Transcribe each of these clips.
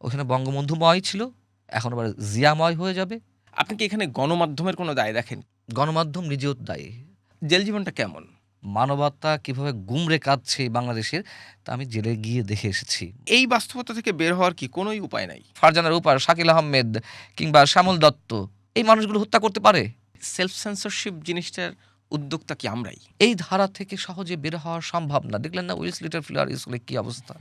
ওখানে বঙ্গবন্ধুময় ছিল, এখন আবার জিয়াময় হয়ে যাবে। আপনি কি এখানে গণমাধ্যমের কোনো দায় দেখেন? গণমাধ্যম নিজেও দায়ী। জেল জীবনটা কেমন? মানবতা কিভাবে গুমরে কাঁদছে বাংলাদেশের, তা আমি জেলে গিয়ে দেখে এসেছি। এই বাস্তবতা থেকে বের হওয়ার কি কোনোই উপায় নাই? ফারজানা রূপার, শাকিল আহমেদ কিংবা শ্যামল দত্ত, এই মানুষগুলো হত্যা করতে পারে? সেলফ সেন্সরশিপ জিনিসটার উদ্যোক্তা কি আমরাই? এই ধারা থেকে সহজে বের হওয়া সম্ভব না। দেখলেন না উইলস লিটল ফ্লাওয়ার স্কুলে কি অবস্থা?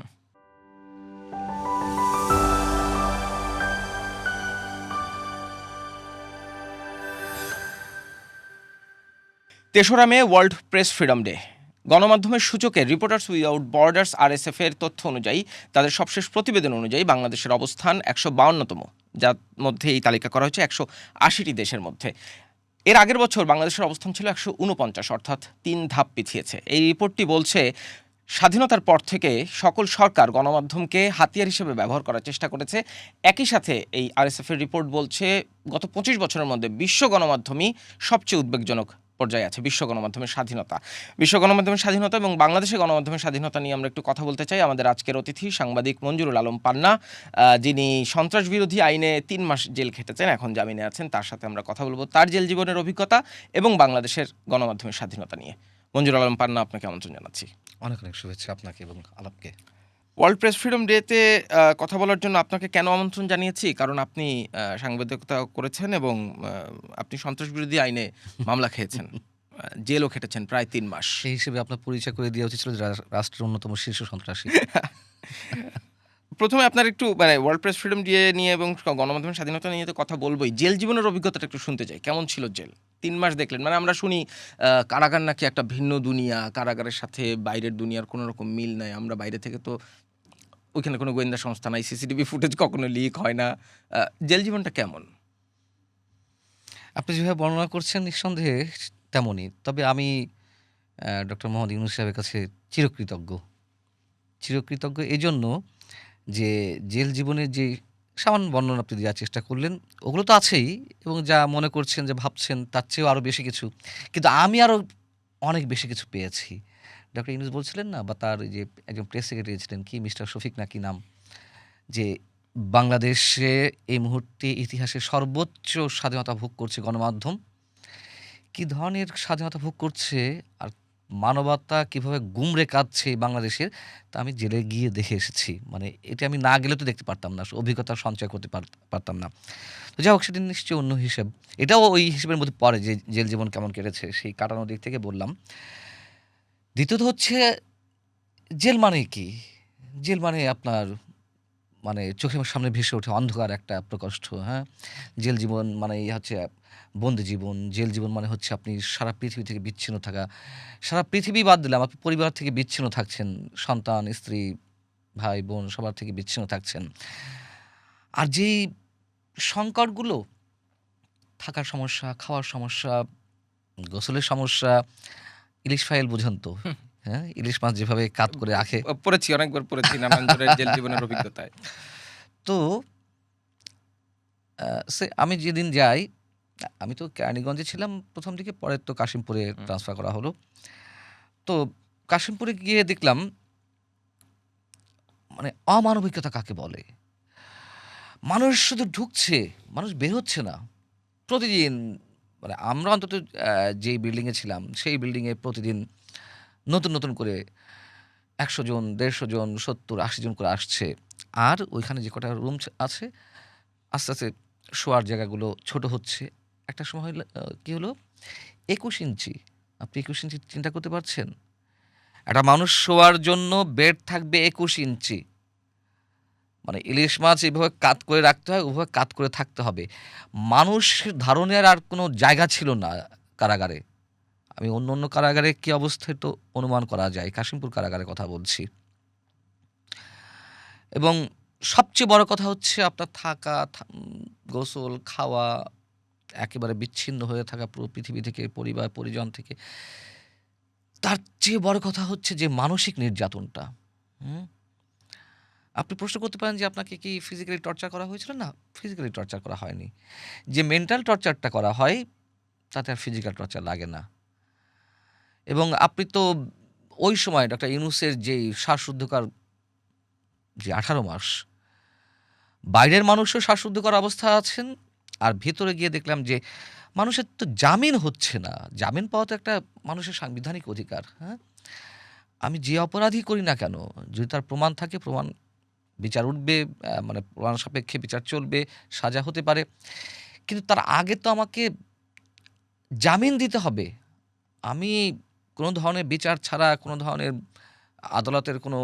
তেসরা মে ওয়ার্ল্ড প্রেস ফ্রিডম ডে। গণমাধ্যমের সূচকে রিপোর্টার্স উইদাউট বর্ডার্স RSF এর তথ্য অনুযায়ী, তাদের সবশেষ প্রতিবেদন অনুযায়ী বাংলাদেশের অবস্থান 152তম, যার মধ্যে এই তালিকা করা হয়েছে 180টি দেশের মধ্যে। এর আগের বছর বাংলাদেশের অবস্থান ছিল 149, অর্থাৎ 3 ধাপ পিছিয়েছে। এই রিপোর্টটি বলছে, স্বাধীনতার পর থেকে সকল সরকার গণমাধ্যমকে হাতিয়ার হিসেবে ব্যবহার করার চেষ্টা করেছে। একই সাথে এই RSF এর রিপোর্ট বলছে, গত 25 বছরের মধ্যে বিশ্ব গণমাধ্যমই সবচেয়ে উদ্বেগজনক পর্যায়ে আছে। বিশ্ব গণমাধ্যমের স্বাধীনতা এবং বাংলাদেশের গণমাধ্যমের স্বাধীনতা নিয়ে আমরা একটু কথা বলতে চাই। আমাদের আজকের অতিথি সাংবাদিক মঞ্জুরুল আলম পান্না, যিনি সন্ত্রাস বিরোধী আইনে 3 মাস জেল খেটেছেন, এখন জামিনে আছেন। তার সাথে আমরা কথা বলবো তার জেল জীবনের অভিজ্ঞতা এবং বাংলাদেশের গণমাধ্যমের স্বাধীনতা নিয়ে। মঞ্জুরুল আলম পান্না, আপনাকে আমন্ত্রণ জানাচ্ছি। অনেক অনেক শুভেচ্ছা আপনাকে এবং আলাপকে। ওয়ার্ল্ড প্রেস ফ্রিডম ডেতে কথা বলার জন্য আপনাকে কেন আমন্ত্রণ জানিয়েছি, কারণ আপনি সাংবাদিকতা করেছেন এবং আপনি সন্ত্রাস বিরোধী আইনে মামলা খেয়েছেন, জেলও খেটেছেন প্রায় 3 মাস। সেই হিসেবে আপনার পরিচয় করে দেওয়া উচিত ছিল যে রাষ্ট্রের অন্যতম শীর্ষ সন্ত্রাসী। প্রথমে আপনার একটু ওয়ার্ল্ড প্রেস ফ্রিডম ডে নিয়ে এবং গণমাধ্যমের স্বাধীনতা নিয়ে তো কথা বলবোই, জেল জীবনের অভিজ্ঞতাটা একটু শুনতে চাই। কেমন ছিল জেল? 3 মাস দেখলেন, আমরা শুনি কারাগার নাকি একটা ভিন্ন দুনিয়া, কারাগারের সাথে বাইরের দুনিয়ার কোনো রকম মিল নাই। আমরা বাইরে থেকে তো, ওইখানে কোনো গোয়েন্দা সংস্থা নাই, CCTV ফুটেজ কখনো লিক হয় না। জেল জীবনটা কেমন? আপনি যেভাবে বর্ণনা করছেন নিঃসন্দেহে তেমনই। তবে আমি ডক্টর মোহাম্মদ ইউনূস সাহেবের কাছে চিরকৃতজ্ঞ। চিরকৃতজ্ঞ এজন্য যে জেল জীবনের যে সামান্য বর্ণনা আপনি দেওয়ার চেষ্টা করলেন, ওগুলো তো আছেই, এবং যা মনে করছেন যে ভাবছেন তার চেয়েও আরও বেশি কিছু। কিন্তু আমি আরও অনেক বেশি কিছু পেয়েছি। ডক্টর ইউনূস বলছিলেন না, বা তার যে একজন প্রেস সেক্রেটারি ছিলেন, কি মিস্টার শফিক না কি নাম, যে বাংলাদেশে এই মুহূর্তে ইতিহাসে সর্বোচ্চ স্বাধীনতা ভোগ করছে গণমাধ্যম। কী ধরনের স্বাধীনতা ভোগ করছে আর মানবতা কীভাবে গুমরে কাঁদছে বাংলাদেশের, তা আমি জেলে গিয়ে দেখে এসেছি। মানে এটা আমি না গেলে তো দেখতে পারতাম না, অভিজ্ঞতা সঞ্চয় করতে পারতাম না। তো যাই হোক, সেটা নিশ্চয়ই অন্য হিসেব। এটাও ওই হিসেবের মধ্যে পড়ে যে জেল জীবন কেমন কেটেছে সেই কাটানোর দিক থেকে বললাম। দ্বিতীয়ত হচ্ছে, জেল মানে কি? জেল মানে আপনার চোখের সামনে ভেসে ওঠে অন্ধকার একটা প্রকোষ্ঠ, হ্যাঁ? জেল জীবন মানেই হচ্ছে বন্দি জীবন। জেল জীবন মানে হচ্ছে আপনি সারা পৃথিবী থেকে বিচ্ছিন্ন থাকা। সারা পৃথিবী বাদ দিলাম, আপনি পরিবার থেকে বিচ্ছিন্ন থাকছেন। সন্তান, স্ত্রী, ভাই, বোন সবার থেকে বিচ্ছিন্ন থাকছেন। আর যেই সংকটগুলো, থাকার সমস্যা, খাওয়ার সমস্যা, গোসলের সমস্যা, ইলিশ ফাইল বুঝেন তো, হ্যাঁ? ইলিশ মাছ যেভাবে কাত করে রাখে। পড়েছি, অনেকবার পড়েছি নারায়ণগঞ্জের জেল জীবনের অভিজ্ঞতায়। তো আমি যেদিন যাই, আমি তো কেরানীগঞ্জে ছিলাম প্রথম দিকে, পরে তো কাশিমপুরে ট্রান্সফার করা হলো। তো কাশিমপুরে গিয়ে দেখলাম, অমানবিকতা কাকে বলে? মানুষ শুধু ঢুকছে, মানুষ বের হচ্ছে না। প্রতিদিন আমরা অন্তত যেই বিল্ডিংয়ে ছিলাম, সেই বিল্ডিংয়ে প্রতিদিন নতুন, নতুন করে ১০০ জন, ১৫০ জন, ৭০-৮০ জন করে আসছে। আর ওইখানে যে কটা রুম আছে, আস্তে, আস্তে শোয়ার জায়গাগুলো ছোট হচ্ছে। একটা সময় হলো কি হলো, ২১ ইঞ্চি। আপনি ২১ ইঞ্চি চিন্তা করতে পারছেন? একটা মানুষ শোয়ার জন্য বেড থাকবে ২১ ইঞ্চি। ইলিশ মাছ এভাবে কাত করে রাখতে হয়, ওভাবে কাত করে থাকতে হবে। মানুষ ধারণের আর কোনো জায়গা ছিল না কারাগারে। আমি অন্য কারাগারে কী অবস্থা তো অনুমান করা যায়। কাশিমপুর কারাগারের কথা বলছি। এবং সবচেয়ে বড় কথা হচ্ছে আপনার থাকা, গোসল, খাওয়া, একেবারে বিচ্ছিন্ন হয়ে থাকা পুরো পৃথিবী থেকে, পরিবার পরিজন থেকে। তার চেয়ে বড় কথা হচ্ছে যে মানসিক নির্যাতনটা। আপনি প্রশ্ন করতে পারেন যে আপনাকে কি ফিজিক্যালি টর্চার করা হয়েছিল? না, ফিজিক্যালি টর্চার করা হয়নি। যে মেন্টাল টর্চারটা করা হয়, তাতে আর ফিজিক্যাল টর্চার লাগে না। এবং আপনি তো ওই সময় ডক্টর ইউনূসের যেই শ্বাসরুদ্ধকর যে ১৮ মাস, বাইরের মানুষও শ্বাসরুদ্ধকর অবস্থায় আছেন। আর ভেতরে গিয়ে দেখলাম যে মানুষের তো জামিন হচ্ছে না। জামিন পাওয়া তো একটা মানুষের সাংবিধানিক অধিকার, হ্যাঁ? আমি যে অপরাধই করি না কেন, যদি তার প্রমাণ থাকে, প্রমাণ বিচার উঠবে, মানে প্রমাণ সাপেক্ষে বিচার চলবে, সাজা হতে পারে। কিন্তু তার আগে তো আমাকে জামিন দিতে হবে। আমি কোনো ধরনের বিচার ছাড়া, কোনো ধরনের আদালতের কোনো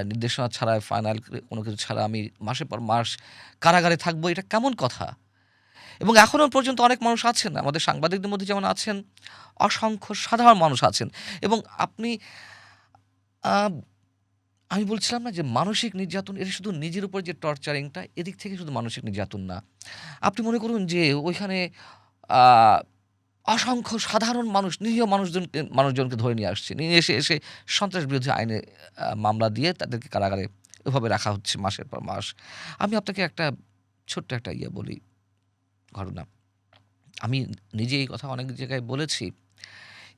নির্দেশনা ছাড়া, ফাইনাল কোনো কিছু ছাড়া আমি মাসের পর মাস কারাগারে থাকবো, এটা কেমন কথা? এবং এখনও পর্যন্ত অনেক মানুষ আছেন, আমাদের সাংবাদিকদের মধ্যে যেমন আছেন, অসংখ্য সাধারণ মানুষ আছেন। এবং আপনি আ আমি বলছিলাম না যে মানসিক নির্যাতন, এটা শুধু নিজের উপর যে টর্চারিংটা, এদিক থেকে শুধু মানসিক নির্যাতন না। আপনি মনে করুন যে ওইখানে আ অসংখ্য সাধারণ মানুষ, নিরীহ মানুষজনকে ধরে নিয়ে আসছে। নিয়ে এসে সন্ত্রাস বিরোধী আইনে মামলা দিয়ে তাদেরকে কারাগারে এভাবে রাখা হচ্ছে মাসের পর মাস। আমি আপনাকে একটা ছোট্ট একটা বলি, ঘটনা। আমি নিজে এই কথা অনেক জায়গায় বলেছি।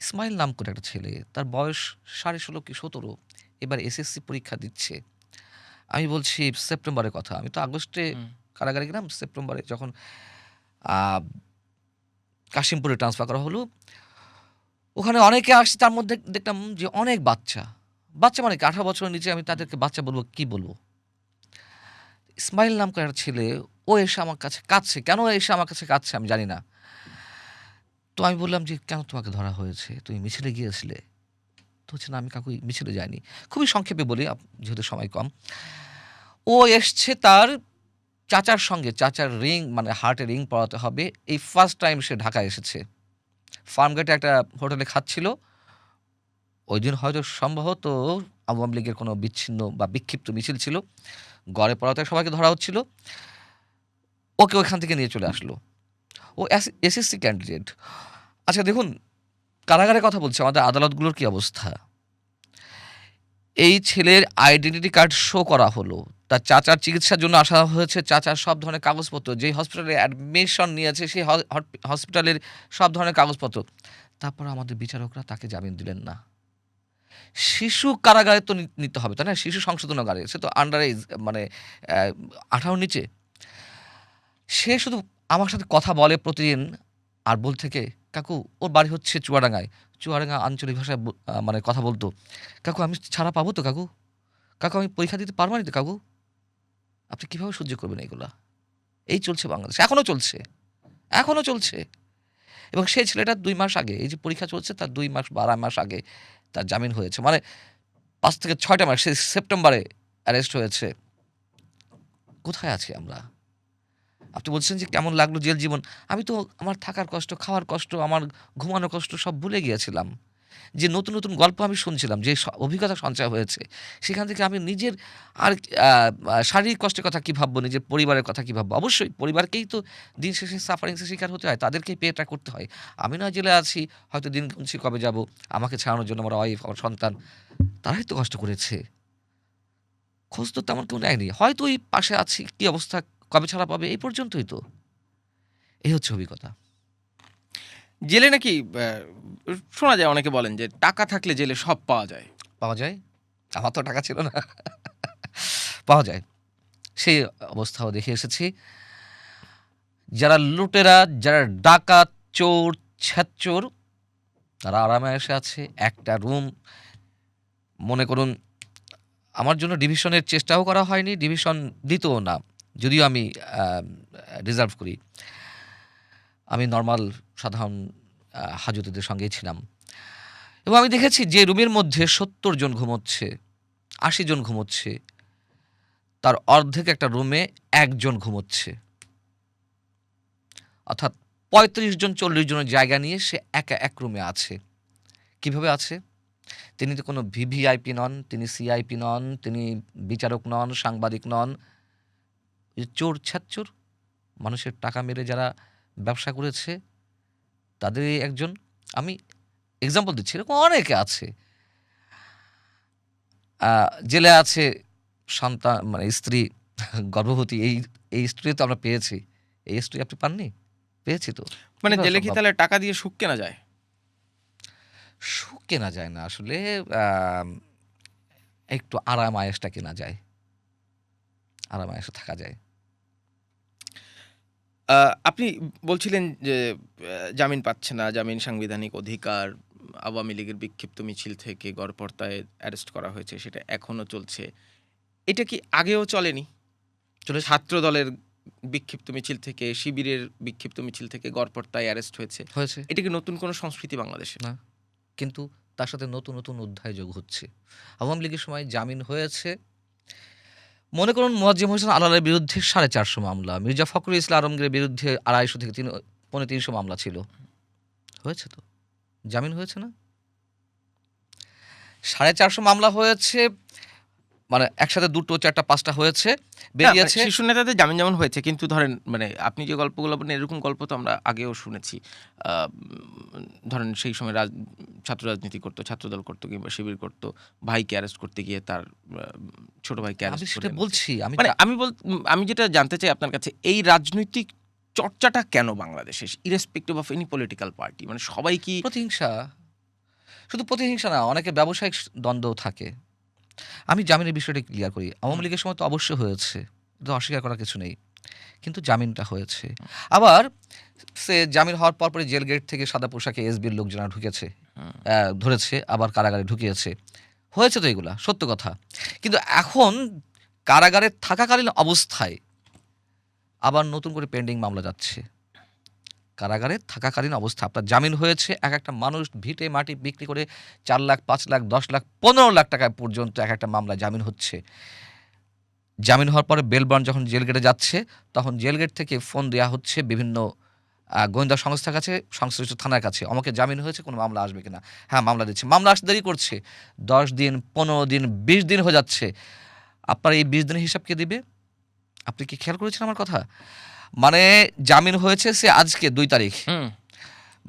ইসমাইল নাম করে একটা ছেলে, তার বয়স ১৬.৫ কি ১৭, এবার এসএসসি পরীক্ষা দিচ্ছে। আমি বলছি সেপ্টেম্বরের কথা। আমি তো আগস্টে হুম। কারাগারে গেলাম, সেপ্টেম্বরে যখন আ কাশিমপুরে ট্রান্সফার করা হলো, ওখানে অনেকে আসছে, তার মধ্যে দেখলাম যে অনেক বাচ্চা। বাচ্চা মানে কি ১৮ বছরের নিচে, আমি তাদেরকে বাচ্চা বলব, কি বলব? ইসমাইল নাম করে একটা ছেলে, ও এসে আমার কাছে কাঁদছে। কেন এসে আমার কাছে কাঁদছে আমি জানি না। তো আমি বললাম যে, "কেন তোমাকে ধরা হয়েছে? তুমি মিছিলে গিয়েছিলে?" তো হচ্ছে, "না, আমি কাকু মিছিলে যাইনি।" খুবই সংক্ষেপে বলি, যেহেতু সময় কম। ও এসছে তার চাচার সঙ্গে, চাচার রিং, মানে হার্টে রিং পরাতে হবে। এই ফার্স্ট টাইম সে ঢাকায় এসেছে। ফার্মগেটে একটা হোটেলে খাচ্ছিল। ঐদিন হয়তো সম্ভবত আওয়ামী লীগের কোনো বিচ্ছিন্ন বা বিক্ষিপ্ত মিছিল ছিল। গড়ে পড়াতে সবাইকে ধরা হচ্ছিল। ওকে ওইখান থেকে নিয়ে চলে আসলো। ও এসএসসি ক্যান্ডিডেট। আচ্ছা দেখুন, কারাগারের কথা বলছি, আমাদের আদালতগুলোর কি অবস্থা? এই ছেলের আইডেন্টিটি কার্ড শো করা হলো। তার চাচার চিকিৎসার জন্য আসা হয়েছে, চাচার সব ধরনের কাগজপত্র, যেই হসপিটালে অ্যাডমিশন নিয়েছে সেই হসপিটালের সব ধরনের কাগজপত্র। তারপর আমাদের বিচারকরা তাকে জামিন দিলেন না। শিশু কারাগারে তো নিতে হবে, তাই না? শিশু সংশোধনাগারে। সে তো আন্ডার এজ, মানে ১৮ র নিচে। সে শুধু আমার সাথে কথা বলে প্রতিদিন, আর বলতে থাকে, "কাকু, ওর বাড়ি হচ্ছে চুয়াডাঙ্গায়।" চুয়াডাঙ্গা আঞ্চলিক ভাষায় মানে কথা বলত। "কাকু, আমি ছাড়া পাবো তো কাকু? কাকু, আমি পরীক্ষা দিতে পারব না তো কাকু?" আপনি কিভাবে সহ্য করবেন এগুলা? এই চলছে বাংলাদেশে। এখনো চলছে। এখনো চলছে। এবং সেই ছেলেটার ২ মাস আগে, এই যে পরীক্ষা চলছে তার ২ মাস বা ২.৫ মাস আগে তার জামিন হয়েছে। মানে ৫ থেকে ৬ টা মাস, সে সেপ্টেম্বরে অ্যারেস্ট হয়েছে। কোথায় আছি আমরা? আপনি বলছেন যে কেমন লাগলো জেল জীবন? আমি তো আমার থাকার কষ্ট, খাওয়ার কষ্ট, আমার ঘুমানোর কষ্ট সব ভুলে গিয়েছিলাম। যে নতুন, নতুন গল্প আমি শুনছিলাম, যে অভিজ্ঞতা সঞ্চয় হয়েছে, সেখান থেকে আমি নিজের আর আ আ শারীরিক কষ্টের কথা কি ভাববো? নিজের পরিবারের কথা কি ভাববো? অবশ্যই পরিবারকেই তো দিন শেষে সাফারিংস এর শিকার হতে হয়। তাদেরকেই পেটা করতে হয়। আমি না জেলে আছি, হয়তো দিন গুনছি কবে যাবো। আমাকে ছাড়ানোর জন্য আমার ওয়াইফ, আমার সন্তান, তারাই তো কষ্ট করেছে। খোঁজ তো তেমন কেউ নেয়নি। হয়তো ওই পাশে আছি, কি অবস্থা, কবে ছাড়া পাবে, এই পর্যন্তই তো। এই হচ্ছে অভিজ্ঞতা। জেলে নাকি শোনা যায়, অনেকে বলেন যে টাকা থাকলে জেলে সব পাওয়া যায়। পাওয়া যায়? আমার তো টাকা ছিল না। পাওয়া যায়। সেই অবস্থাও দেখে এসেছি। যারা লুটেরা, যারা ডাকাত, চোর, ছেচ্চোর, তারা আরামে-আয়েশে আছে। একটা রুম, মনে করুন, আমার জন্য ডিভিশনের চেষ্টাও করা হয়নি, ডিভিশন দিতও না। যদিও আমি আ ডিজার্ভ করি। আমি নরমাল সাধারণ হাজতীদের সঙ্গেই ছিলাম। এবং আমি দেখেছি যে রুমের মধ্যে ৭০ জন ঘুমোচ্ছে, ৮০ জন ঘুমোচ্ছে, তার অর্ধেক একটা রুমে ১ জন ঘুমোচ্ছে। অর্থাৎ ৩৫ জন ৪০ জনের জায়গা নিয়ে সে একা এক রুমে আছে। কিভাবে আছে? তিনি তো কোনো ভিভিআইপি নন, তিনি সিআইপি নন, তিনি বিচারক নন, সাংবাদিক নন। ওই যে চোর ছেচ্চোর, মানুষের টাকা মেরে যারা ব্যবসা করেছে, তাদেরই একজন। আমি এক্সাম্পল দিচ্ছি, এরকম অনেকে আছে। আ জেলে আছে সন্তান, মানে স্ত্রী গর্ভবতী। এই স্ত্রী তো আমরা পেয়েছি। এই স্ত্রী আপনি পাননি? পেয়েছি তো। মানে কিভাবে জেলে কি সম্ভব? তাহলে টাকা দিয়ে সুখ কেনা যায়? সুখ কেনা যায় না আসলে। আম একটু আরাম-আয়েশটা কেনা যায়। আরাম-আয়েশে থাকা যায়। আপনি বলছিলেন যে জামিন পাচ্ছে না, জামিন সাংবিধানিক অধিকার, আওয়ামী লীগের বিক্ষিপ্ত মিছিল থেকে গড়পড়তায় অ্যারেস্ট করা হয়েছে, সেটা এখনো চলছে। এটা কি আগেও চলেনি? চলেছে, ছাত্র দলের বিক্ষিপ্ত মিছিল থেকে, শিবিরের বিক্ষিপ্ত মিছিল থেকে গড়পড়তায় অ্যারেস্ট হয়েছে। হয়েছে এটা কি নতুন কোনো সংস্কৃতি বাংলাদেশে? না, কিন্তু তার সাথে নতুন নতুন অধ্যায় যোগ হচ্ছে। আওয়ামী লীগের সময় জামিন হয়েছে, মনে করুন মোয়াজ্জেম হোসেন আলালের বিরুদ্ধে 450 মামলা, মির্জা ফখরুল ইসলাম আলমগীরের বিরুদ্ধে 250 থেকে 350 মামলা ছিল, হয়েছে তো, জামিন হয়েছে না? 450 মামলা হয়েছে, মানে একসাথে 2টো 4টা 5টা হয়েছে, না, মানে বেরিয়েছে। শীর্ষ নেতাদের জামিন যেমন হয়েছে, কিন্তু ধরেন মানে আপনি যে গল্পগুলো বলেন এরকম গল্প তো আমরা আগেও শুনেছি। ধরেন সেই সময় ছাত্র রাজনীতি করতো, ছাত্রদল করতো কিংবা শিবির করতো, ভাইকে অ্যারেস্ট করতে গিয়ে তার ছোট ভাইকে আমি অ্যারেস্ট করে সেটা এনেছে। বলছি, আমি মানে আমি যেটা জানতে চাই আপনার কাছে, এই রাজনৈতিক চর্চাটা কেন বাংলাদেশে, irrespective of any political party? মানে সবাই কি প্রতিহিংসা, শুধু প্রতিহিংসা না, অনেকে ব্যবসায়িক দ্বন্দ্ব থাকে। আমি জামিনের বিষয়টা ক্লিয়ার করি। আওয়ামী লীগের সময় তো অবশ্যই হয়েছে, এটা অস্বীকার করার কিছু নেই, কিন্তু জামিনটা হয়েছে। আবার সে জামিন হওয়ার পরপরই জেল গেট থেকে সাদা পোশাকে এসবির লোকজনা ঢুকেছে, ধরেছে, আবার কারাগারে ঢুকিয়েছে, হয়েছে তো, এগুলা সত্য কথা। কিন্তু এখন কারাগারে থাকাকালীন অবস্থায় আবার নতুন করে পেন্ডিং মামলা যাচ্ছে। কারাগারে থাকাকালীন অবস্থা আপনার জামিন হয়েছে, এক একটা মানুষ ভিটে মাটি বিক্রি করে 4 লাখ, 5 লাখ, 10 লাখ, 15 লাখ টাকা পর্যন্ত এক একটা মামলা জামিন হচ্ছে। জামিন হওয়ার পরে বেল বন্ড যখন জেল গেটে যাচ্ছে, তখন জেল গেট থেকে ফোন দেওয়া হচ্ছে বিভিন্ন গোয়েন্দা সংস্থার কাছে, সংশ্লিষ্ট থানার কাছে, আমাকে জামিন হয়েছে, কোনো মামলা আসবে কিনা। হ্যাঁ, মামলা দিচ্ছে, মামলা আসতে দেরি করছে, 10 দিন, 15 দিন, 20 দিন হয়ে যাচ্ছে। আপনার এই 20 দিনের হিসাব কে দিবে? আপনি কি খেয়াল করেছেন আমার কথা? মানে জামিন হয়েছে সে আজকে 2 তারিখ হুম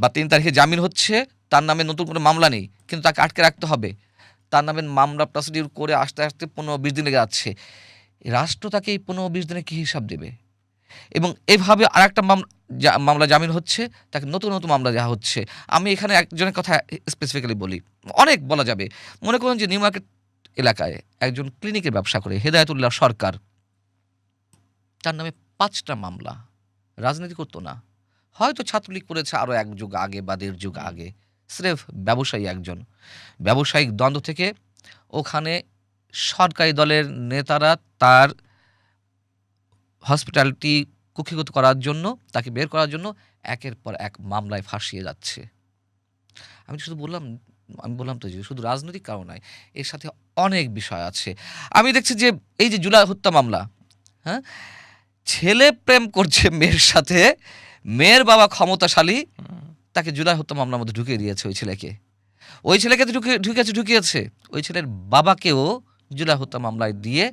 বা 3 তারিখে জামিন হচ্ছে, তার নামে নতুন কোনো মামলা নেই, কিন্তু তাকে আটকে রাখতে হবে, তার নামে মামলা প্রসিডিউর করে আসতে আসতে 15-20 দিন লেগে যাচ্ছে। রাষ্ট্র তাকে এই 15-20 দিনে কি হিসাব দেবে? এবং এভাবে আরেকটা মামলা জামিন হচ্ছে, তাকে নতুন নতুন মামলা দেওয়া হচ্ছে। আমি এখানে একজনের কথা স্পেসিফিক্যালি বলি, অনেক বলা যাবে। মনে করুন যে নিউ মার্কেট এলাকায় একজন ক্লিনিকের ব্যবসা করে হেদায়েতুল্লাহ সরকার, তার নামে 5টা মামলা, রাজনীতি করতো না, হয়তো ছাত্রলীগ করেছে আরও 1 যুগ আগে বা 1.5 যুগ আগে, স্রেফ ব্যবসায়ী একজন, ব্যবসায়িক দ্বন্দ্ব থেকে ওখানে সরকারি দলের নেতারা তার হসপিটালিটি কুক্ষিগত করার জন্য, তাকে বের করার জন্য একের পর এক মামলায় ফাঁসিয়ে যাচ্ছে। আমি বললাম তো যে শুধু রাজনৈতিক কারণ নয়, এর সাথে অনেক বিষয় আছে। আমি দেখছি যে এই যে জুলাই হত্যা মামলা, হ্যাঁ, ছেলে প্রেম করছে মেয়ের সাথে, মেয়ের বাবা ক্ষমতাশালী, তাকে জুলাই হত্যা মামলার মধ্যে ঢুকিয়ে দিয়েছে ওই ছেলেকে তো ঢুকিয়েছে, ওই ছেলের বাবাকেও জুলাই হত্যা মামলায় দিয়ে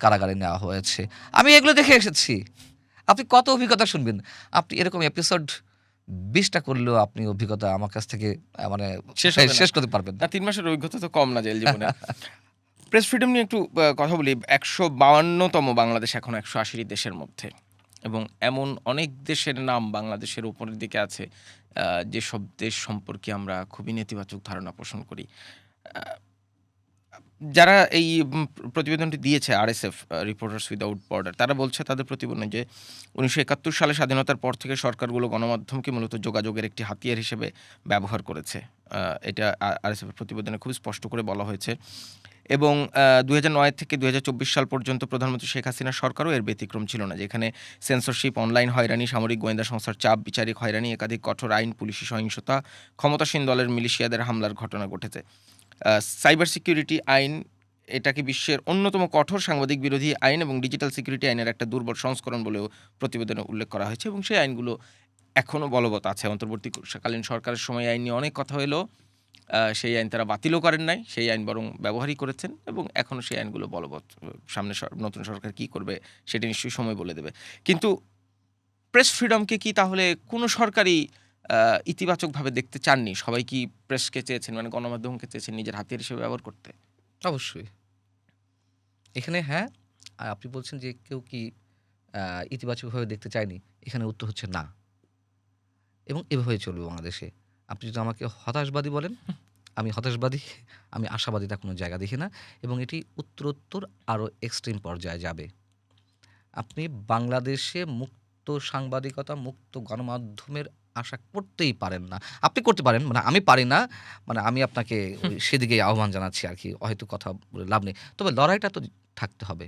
কারাগারে নেওয়া হয়েছে। আমি এগুলো দেখে এসেছি। আপনি কত অভিজ্ঞতা শুনবেন? আপনি এরকম এপিসোড 20টা করলেও আপনি অভিজ্ঞতা আমার কাছ থেকে মানে শেষ হবে না। শেষ করতে পারবেন না, না। 3 মাসের অভিজ্ঞতা তো কম না জেল জীবনে। প্রেস ফ্রিডম নিয়ে একটু কথা বলি। 152তম বাংলাদেশ এখন 180টি দেশের মধ্যে, এবং এমন অনেক দেশের নাম বাংলাদেশের উপরের দিকে আছে যেসব দেশ সম্পর্কে আমরা খুবই নেতিবাচক ধারণা পোষণ করি। আহ, যারা এই প্রতিবেদনটি দিয়েছে, আরএসএফ, রিপোর্টার্স উইদাউট বর্ডার, তারা বলছে তাদের প্রতিবেদনে যে 1971 সালে স্বাধীনতার পর থেকে সরকারগুলো গণমাধ্যমকে মূলত যোগাযোগের একটি হাতিয়ার হিসেবে ব্যবহার করেছে। এটা আরএসএফের প্রতিবেদনে খুব স্পষ্ট করে বলা হয়েছে। এবং 2009 থেকে 2024 সাল পর্যন্ত প্রধানমন্ত্রী শেখ হাসিনার সরকারও এর ব্যতিক্রম ছিল না, যেখানে সেন্সরশিপ, অনলাইন হয়রানি, সামরিক গোয়েন্দা সংস্থার চাপ, বিচারিক হয়রানি, একাধিক কঠোর আইন, পুলিশি সহিংসতা, ক্ষমতাসীন দলের মিলিশিয়াদের হামলার ঘটনা ঘটেছে। সাইবার সিকিউরিটি আইন, এটাকে বিশ্বের অন্যতম কঠোর সাংবাদিক বিরোধী আইন এবং ডিজিটাল সিকিউরিটি আইনের একটা দুর্বল সংস্করণ বলেও প্রতিবেদনে উল্লেখ করা হয়েছে, এবং সেই আইনগুলো এখনও বলবৎ আছে। অন্তর্বর্তীকালীন সরকারের সময় আইন নিয়ে অনেক কথা হলো, সেই আইন তারা বাতিলও করেন নাই, সেই আইন বরং ব্যবহারই করেছেন, এবং এখনও সেই আইনগুলো বলবৎ। সামনে নতুন সরকার কী করবে সেটা নিশ্চয়ই সময় বলে দেবে। কিন্তু প্রেস ফ্রিডমকে কি তাহলে কোনো সরকারই ইতিবাচকভাবে দেখতে চাননি? সবাই কি প্রেসকে চেয়েছেন, মানে গণমাধ্যমকে চেয়েছেন নিজের হাতিয়ার হিসেবে ব্যবহার করতে? অবশ্যই। এখানে হ্যাঁ, আর আপনি বলছেন যে কেউ কি ইতিবাচকভাবে দেখতে চায়নি? এখানে উত্তর হচ্ছে না, এবং এভাবেই চলবে বাংলাদেশে। আপনি যদি আমাকে হতাশবাদী বলেন, আমি হতাশবাদী, আমি আশাবাদীতা কোনো জায়গা দেখি না, এবং এটি উত্তরোত্তর আরও এক্সট্রিম পর্যায়ে যাবে। আপনি বাংলাদেশে মুক্ত মুক্ত সাংবাদিকতা, মুক্ত গণমাধ্যমের আশা করতেই পারেন না। আপনি করতে পারেন, মানে আমি পারি না। মানে আমি আপনাকে সেদিকেই আহ্বান জানাচ্ছি আরকি। হয়তো কথা বলে লাভ নেই। তবে লড়াইটা তো থাকতে হবে।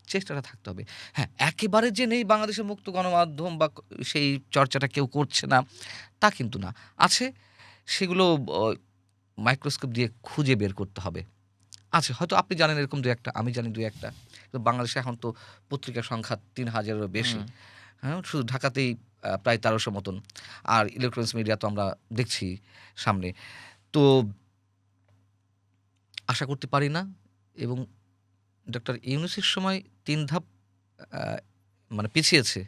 চেষ্টাটা থাকতে হবে। হ্যাঁ, একেবারে যে নেই বাংলাদেশের মুক্ত গণমাধ্যম বা সেই চর্চাটা কেউ করছে না, তা কিন্তু না। আছে, সেগুলো অ মাইক্রোস্কোপ দিয়ে খুঁজে বের করতে হবে। আছে, হয়তো আপনি জানেন এরকম ২-১ টা, আমি জানি ২-১ টা। কিন্তু বাংলাদেশে এখন তো পত্রিকার সংখ্যা ৩,০০০ এরও বেশি। হুম। হ্যাঁ? শুধু ঢাকাতেই প্রায় ১৩০০ মতন। আর ইলেকট্রনিক্স মিডিয়া তো আমরা দেখছি সামনে। তো আশা করতে পারি না, এবং ডক্টর ইউনূসের সময় ৩ ধাপ আ মানে পিছিয়েছে।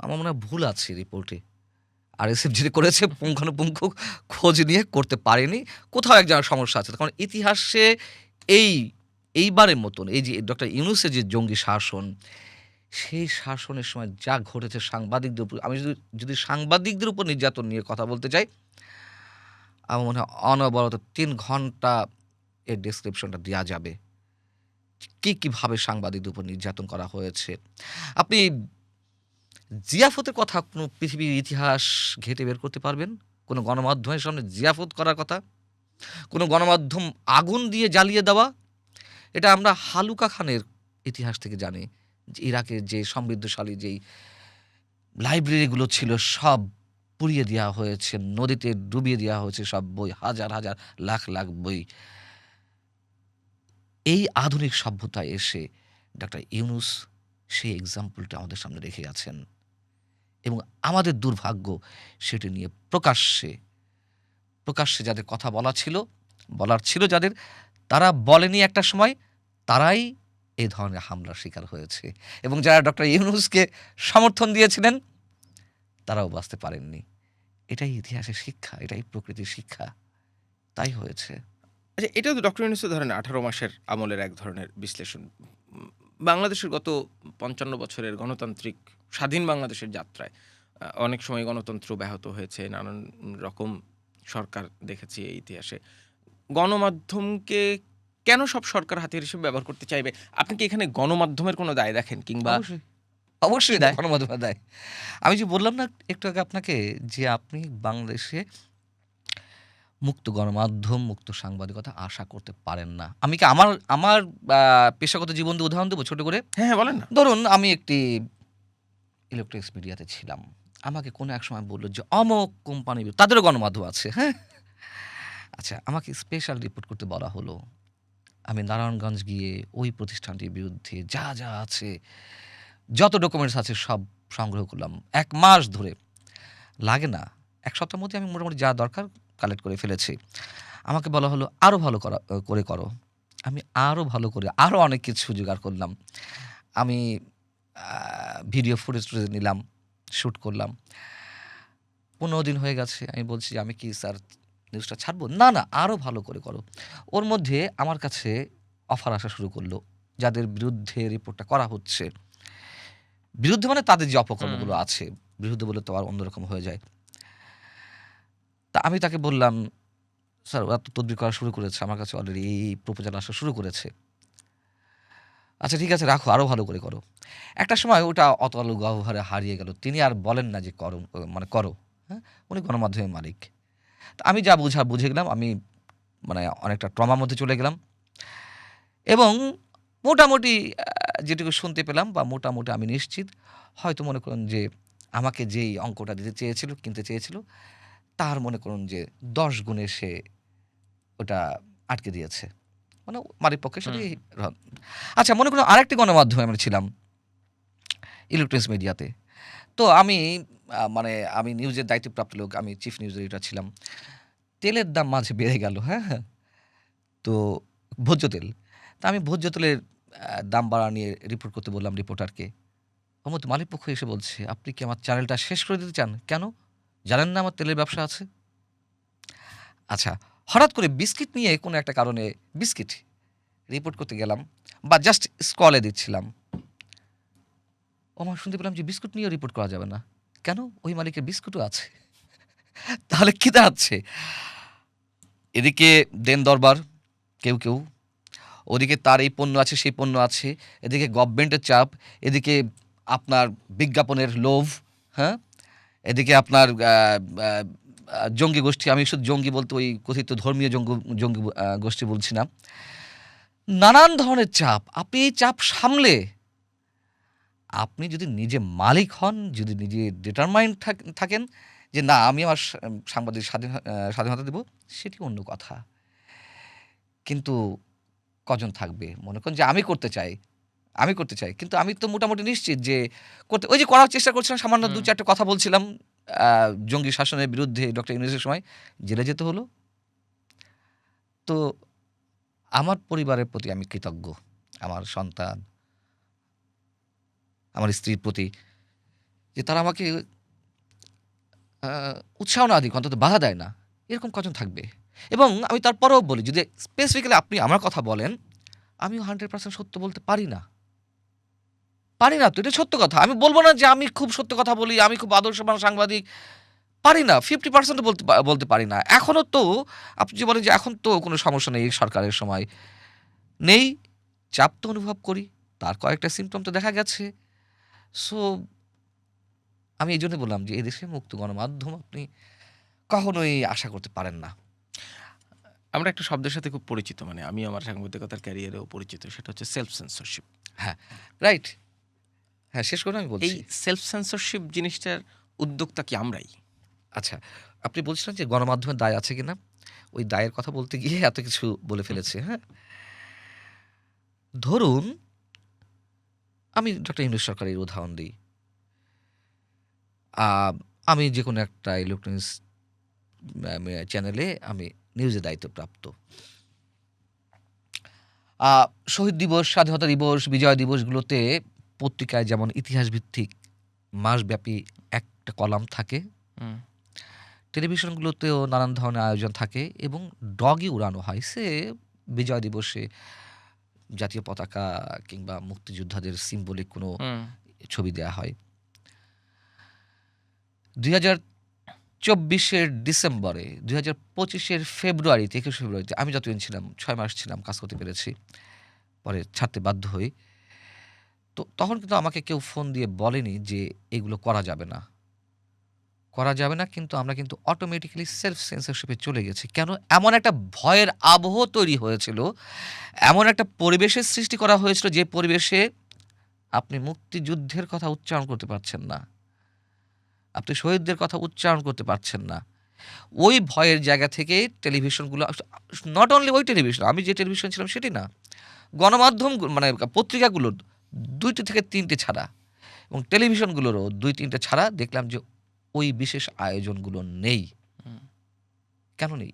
আমার মনে হয় ভুল আছে রিপোর্টে। আরএসএফ যেটা করেছে পুঙ্খানুপুঙ্খ খোঁজ নিয়ে করতে পারেনি। কোথাও এক জায়গায় সমস্যা আছে। কারণ ইতিহাসে এই এইবারের মতন এই যে ডক্টর ইউনূসের যে জঙ্গি শাসন, সেই শাসনের সময় যা ঘটেছে সাংবাদিকদের উপর, আমি যদি সাংবাদিকদের উপর নির্যাতন নিয়ে কথা বলতে চাই, আমার মনে হয় অনবরত ৩ ঘন্টা এর ডেসক্রিপশনটা দেয়া যাবে। কিভাবে সাংবাদিকদের উপর নির্যাতন করা হয়েছে। আপনি জিয়াফতের কথা কোনো পৃথিবীর ইতিহাস ঘেঁটে বের করতে পারবেন? কোনো গণমাধ্যমের সামনে জিয়াফত করার কথা? কোনো গণমাধ্যম আগুন দিয়ে জ্বালিয়ে দেওয়া? এটা আমরা হালুকা খানের ইতিহাস থেকে জানি। যে ইরাকের যে সমৃদ্ধশালী যেই লাইব্রেরিগুলো ছিল সব পুড়িয়ে দেওয়া হয়েছে, নদীতে ডুবিয়ে দেওয়া হয়েছে সব বই, হাজার, হাজার, লাখ, লাখ বই। এই আধুনিক সভ্যতায় এসে ডক্টর ইউনূস সেই এক্সাম্পলটা আমাদের সামনে রেখে গেছেন, এবং আমাদের দুর্ভাগ্য সেটি নিয়ে প্রকাশ্যে যাদের কথা বলার ছিল যাদের, তারা বলেনি একটা সময়, তারাই এই ধরনের হামলার শিকার হয়েছে, এবং যারা ডক্টর ইউনূসকে সমর্থন দিয়েছিলেন তারাও বাঁচতে পারেননি। এটাই ইতিহাসের শিক্ষা, এটাই প্রকৃতির শিক্ষা। তাই হয়েছে। আচ্ছা, এটাও তো ডক্টর ইউনূসের ধরেন ১৮ মাসের আমলের এক ধরনের বিশ্লেষণ। বাংলাদেশের গত ৫৫ বছরের গণতান্ত্রিক স্বাধীন বাংলাদেশের যাত্রায় অনেক সময় গণতন্ত্র ব্যাহত হয়েছে। নানান রকম সরকার দেখেছি এই ইতিহাসে। গণমাধ্যমকে কেন সব সরকার হাতিয়ার হিসেবে ব্যবহার করতে চাইবে? আপনি কি এখানে গণমাধ্যমের কোনো দায় দেখেন? কিংবা অবশ্যই, অবশ্যই দায়? গণমাধ্যমের দায়। আমি যে বললাম না একটু আগে আপনাকে, যে আপনি বাংলাদেশে মুক্ত গণমাধ্যম, মুক্ত সাংবাদিকতা আশা করতে পারেন না। আমি কি আমার আমার আ পেশাগত জীবন দিয়ে উদাহরণ দেব ছোট করে? হ্যাঁ, হ্যাঁ, বলেন না। ধরুন আমি একটি ইলেকট্রনিক্স মিডিয়াতে ছিলাম। আমাকে কোনো এক সময় বলল যে অমুক কোম্পানি, তাদেরও গণমাধ্যম আছে, হ্যাঁ? আচ্ছা, আমাকে স্পেশাল রিপোর্ট করতে বলা হলো। আমি নারায়ণগঞ্জ গিয়ে ওই প্রতিষ্ঠানটির বিরুদ্ধে যা আছে, যত ডকুমেন্টস আছে সব সংগ্রহ করলাম। ১ মাস ধরে। লাগে না। ১ সপ্তাহের মধ্যে আমি মোটামুটি যা দরকার কালেক্ট করে ফেলেছি। আমাকে বলা হলো আরো ভালো করে করো। আমি আরো ভালো করে আরো অনেক কিছু জোগাড় করলাম। আমি আ ভিডিও ফুটেজ-টুটেজ নিলাম, শুট করলাম। ১৫ দিন হয়ে গেছে। আমি বলছি, "আমি কি স্যার নিউজটা ছাড়বো?" "না, আরো ভালো করে করো।" ওর মধ্যে আমার কাছে অফার আসা শুরু করলো। যাদের বিরুদ্ধে রিপোর্টটা করা হচ্ছে। বিরুদ্ধে মানে তাদের যে হুম। অপকর্মগুলো আছে। বিরুদ্ধে বললে তো আর অন্যরকম হয়ে যায়। তা আমি তাকে বললাম, "স্যার ওরা তো তদবির করা শুরু করেছে। আমার কাছে অলরেডি এই প্রপোজাল আসা শুরু করেছে। আচ্ছা ঠিক আছে, রাখো, আরো ভালো করে করো।" একটা সময় ওটা অতল গহ্বরে হারিয়ে গেল। তিনি আর বলেন না যে মানে করো। হ্যাঁ? উনি গণমাধ্যমের মালিক। তো আমি যা বুঝার বুঝে গেলাম। আমি মানে অনেকটা ট্রমার মধ্যে চলে গেলাম, এবং মোটামুটি যেটুকু শুনতে পেলাম বা মোটামুটি আমি নিশ্চিত, হয়তো মনে করুন যে আমাকে যেই অঙ্কটা দিতে চেয়েছিল, কিনতে চেয়েছিল, তার মনে করুন যে ১০ গুণে সে ওটা আটকে দিয়েছে। মানে মালিক পক্ষের সাথে হুম। আচ্ছা, মনে করুন আরেকটি গণমাধ্যমে আমরা ছিলাম, ইলেকট্রনিক্স মিডিয়াতে। তো মানে আমি নিউজের দায়িত্বপ্রাপ্ত লোক, আমি চিফ নিউজ এডিটর ছিলাম। তেলের দাম মাঝে বেড়ে গেল, হ্যাঁ? তো ভোজ্য তেল। তা আমি ভোজ্য তেলের দাম বাড়া নিয়ে রিপোর্ট করতে বললাম রিপোর্টারকে। ওর মধ্যে মালিকপক্ষ এসে বলছে, "আপনি কি আমার চ্যানেলটা শেষ করে দিতে চান? কেন? জানেন না আমার তেলের ব্যবসা আছে?" আচ্ছা, হঠাৎ করে বিস্কিট নিয়ে কোনো একটা কারণে বিস্কিট রিপোর্ট করতে গেলাম, বা জাস্ট স্ক্রলে দিচ্ছিলাম। আমার শুনতে পেলাম যে বিস্কুট নিয়েও রিপোর্ট করা যাবে না। কেন? ওই মালিকের বিস্কুটও আছে। তাহলে কি দাঁড়াচ্ছে? এদিকে দেন দরবার কেউ, ওদিকে তার এই পণ্য আছে, সেই পণ্য আছে। এদিকে গভর্নমেন্টের চাপ, এদিকে আপনার বিজ্ঞাপনের লোভ, হ্যাঁ? এদিকে আপনার জঙ্গি গোষ্ঠী, আমি শুধু জঙ্গি বলতে ওই কথিত ধর্মীয় জঙ্গি গোষ্ঠী বলছি না। নানান ধরনের চাপ। আপনি এই চাপ সামলে আপনি যদি নিজে মালিক হন, যদি নিজে ডিটারমাইন্ড থাকেন যে না আমি আমার সাংবাদিক স্বাধীনতা দেব, সেটি অন্য কথা। কিন্তু কজন থাকবে? মনে করেন যে আমি করতে চাই। কিন্তু আমি তো মোটামুটি নিশ্চিত যে ওই যে করার চেষ্টা করছিলাম, সামান্য হুম। ২-৪ টা কথা বলছিলাম জঙ্গি শাসনের বিরুদ্ধে ডক্টর ইউনূসের সময়, জেলে যেতে হলো। তো আমার পরিবারের প্রতি আমি কৃতজ্ঞ। আমার সন্তান, আমার স্ত্রীর প্রতি যে তারা আমাকে আ উৎসাহ না দিক, অন্তত বাধা দেয় না। এরকম কজন থাকবে? এবং আমি তারপরেও বলি, যদি স্পেসিফিক্যালি আপনি আমার কথা বলেন, আমিও 100% সত্য বলতে পারি না। পারি না তো, এটা সত্য কথা। আমি বলব না যে আমি খুব সত্য কথা বলি, আমি খুব আদর্শবান সাংবাদিক। পারি না। 50% ও বলতে পারি না। এখনো তো আপনি যে বলেন যে এখন তো কোনো সমস্যা নেই সরকারের সময়। নেই, চাপ তো অনুভব করি। তার কয়েকটা সিম্পটম তো দেখা গেছে। সো আমি এইজন্য বললাম যে এদেশে মুক্ত গণমাধ্যম আপনি কখনোই আশা করতে পারেন না। আমরা একটা শব্দের সাথে খুব পরিচিত, মানে আমি আমার সাংবাদিকতার ক্যারিয়ারেও পরিচিত, সেটা হচ্ছে সেলফ সেন্সরশিপ। হ্যাঁ, রাইট। হ্যাঁ, শেষ করুন, আমি এই বলছি। সেলফ সেন্সরশিপ জিনিসটার উদ্যোক্তা কি আমরাই? আচ্ছা, আপনি বলছিলেন যে গণমাধ্যমের দায় আছে কিনা? ওই দায়ের কথা বলতে গিয়ে এত কিছু বলে হুম, ফেলেছি, হ্যাঁ? ধরুন আমি ডক্টর ইউনূস সরকারের উদাহরণ দিই। আ আমি যেকোনো একটা ইলেকট্রনিক্স চ্যানেলে আমি নিউজের দায়িত্বপ্রাপ্ত। আ শহীদ দিবস, স্বাধীনতা দিবস, বিজয় দিবসগুলোতে পত্রিকায় যেমন ইতিহাসভিত্তিক মাসব্যাপী একটা কলাম থাকে, হুম, টেলিভিশনগুলোতেও নানান ধরনের আয়োজন থাকে এবং ডগই উড়ানো হয়। বিজয় দিবসে জাতীয় পতাকা কিংবা মুক্তিযোদ্ধাদের সিম্বলিক কোনো হুম, ছবি দেয়া হয়। ২০২৪ এর ডিসেম্বরে, ২০২৫ এর ফেব্রুয়ারিতে, ২১ ফেব্রুয়ারিতে আমি যতদিন ছিলাম, ৬ মাস ছিলাম, কাজ করতে পেরেছি। পরে ছাড়তে বাধ্য হই। তো তখন কিন্তু আমাকে কেউ ফোন দিয়ে বলেনি যে এগুলো করা যাবে না। করা যাবে না, কিন্তু আমরা কিন্তু অটোমেটিক্যালি সেলফ সেন্সরশিপ এ চলে গেছি। কেন? এমন একটা ভয়ের আবহ তৈরি হয়েছিল, এমন একটা পরিবেশের সৃষ্টি করা হয়েছিল যে পরিবেশে আপনি মুক্তিযুদ্ধের কথা উচ্চারণ করতে পারছেন না। আপনি শহীদদের কথা উচ্চারণ করতে পারছেন না। ওই ভয়ের জায়গা থেকে টেলিভিশনগুলো, নট অনলি ওই টেলিভিশন, আমি যে টেলিভিশন ছিলাম সেটি না। গণমাধ্যম মানে পত্রিকাগুলোর ২ টি থেকে ৩ টে ছাড়া এবং টেলিভিশনগুলোরও ২-৩ টে ছাড়া দেখলাম যে ওই বিশেষ আয়োজনগুলো নেই। হুম। কেন নেই?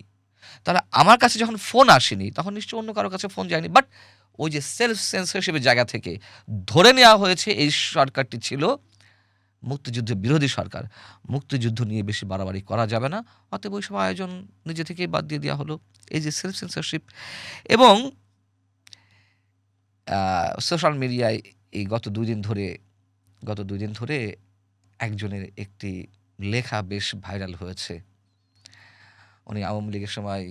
তাহলে আমার কাছে যখন ফোন আসেনি, তখন নিশ্চয়ই অন্য কারো কাছে ফোন যায়নি। বাট ওই যে সেলফ সেন্সরশিপ এর জায়গা থেকে ধরে নেওয়া হয়েছে এই সরকারটি ছিল মুক্তিযুদ্ধ বিরোধী সরকার। মুক্তিযুদ্ধ নিয়ে বেশি বাড়াবাড়ি করা যাবে না। অতএব ওইসব আয়োজন নিজে থেকেই বাদ দিয়ে দেওয়া হলো। এই যে সেলফ সেন্সরশিপ এবং সোশ্যাল মিডিয়ায় এই গত ২ দিন ধরে একজনের একটি লেখা বেশ ভাইরাল হয়েছে। উনি আওয়ামী লীগের সময়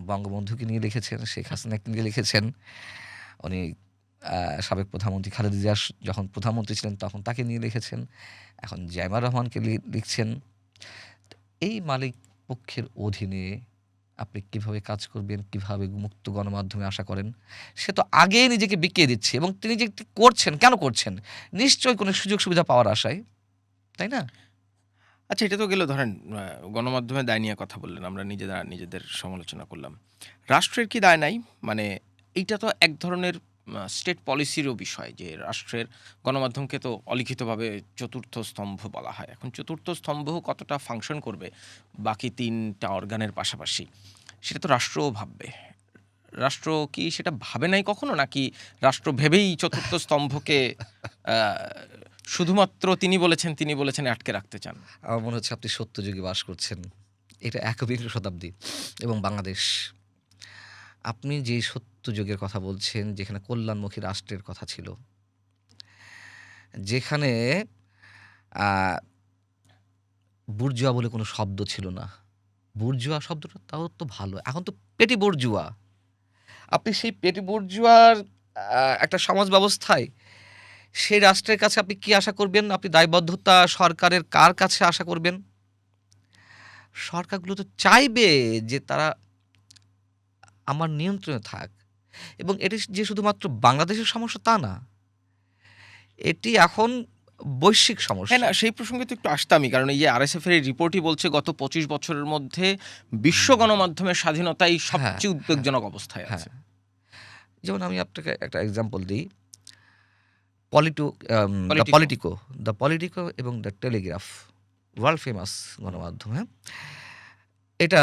বঙ্গবন্ধুকে নিয়ে লিখেছেন, শেখ হাসিনাকে নিয়ে লিখেছেন। উনি আ সাবেক প্রধানমন্ত্রী খালেদা জিয়া যখন প্রধানমন্ত্রী ছিলেন তখন তাকে নিয়ে লিখেছেন। এখন জাইমা রহমানকে লিখছেন। এই মালিক পক্ষের অধীনে আপনি কিভাবে কাজ করবেন, কিভাবে মুক্ত গণমাধ্যমে আশা করেন? সে তো আগেই নিজেকে বিকিয়ে দিচ্ছে এবং তিনি যে করছেন, কেন করছেন? নিশ্চয়ই কোনো সুযোগ সুবিধা পাওয়ার আশায়, তাই না? আচ্ছা, এটা তো গেল ধরেন গণমাধ্যমের দায় নিয়ে কথা বললেন, আমরা নিজেরা নিজেদের সমালোচনা করলাম। রাষ্ট্রের কি দায় নাই? মানে এইটা তো এক ধরনের স্টেট পলিসিরও বিষয়, যে রাষ্ট্রের গণমাধ্যমকে তো অলিখিতভাবে চতুর্থ স্তম্ভ বলা হয়। এখন চতুর্থ স্তম্ভ কতটা ফাংশন করবে বাকি ৩ টা অর্গানের পাশাপাশি, সেটা তো রাষ্ট্রও ভাববে। রাষ্ট্র কি সেটা ভাবে নাই কখনো? নাকি রাষ্ট্র ভেবেই চতুর্থ স্তম্ভকে আ শুধুমাত্র তিনি বলেছেন আটকে রাখতে চান? আমার মনে হচ্ছে আপনি সত্য যুগে বাস করছেন। এটা একবিংশ শতাব্দী এবং বাংলাদেশ। আপনি যে সত্য যুগের কথা বলছেন, যেখানে কল্যাণমুখী রাষ্ট্রের কথা ছিল, যেখানে আ বুর্জোয়া বলে কোনো শব্দ ছিল না। বুর্জোয়া শব্দটা তাও তো ভালো। এখন তো পেটি বুর্জোয়া। আপনি সেই পেটি বুর্জোয়ার একটা সমাজ ব্যবস্থায় সেই রাষ্ট্রের কাছে আপনি কি আশা করবেন? আপনি দায়বদ্ধতা সরকারের কার কাছে আশা করবেন? সরকারগুলো তো চাইবে যে তারা আমার নিয়ন্ত্রণে থাক, এবং এটি যে শুধুমাত্র বাংলাদেশের সমস্যা তা না। এটি এখন বৈশ্বিক হ্যাঁ, না সমস্যা। সেই প্রসঙ্গে তো একটু আসতামই। কারণ এই যে আরএসএফ এর এই রিপোর্টই বলছে গত ২৫ বছরের মধ্যে বিশ্ব হুম। গণমাধ্যমের স্বাধীনতাই হ্যাঁ, সবচেয়ে হ্যাঁ, উদ্বেগজনক অবস্থায় হ্যাঁ। আছে। যেমন আমি আপনাকে একটা এক্সাম্পল দিই। Politico the Politico. Politico, the Politico এবং দ্য টেলিগ্রাফ ওয়ার্ল্ড ফেমাস গণমাধ্যম, হ্যাঁ? এটা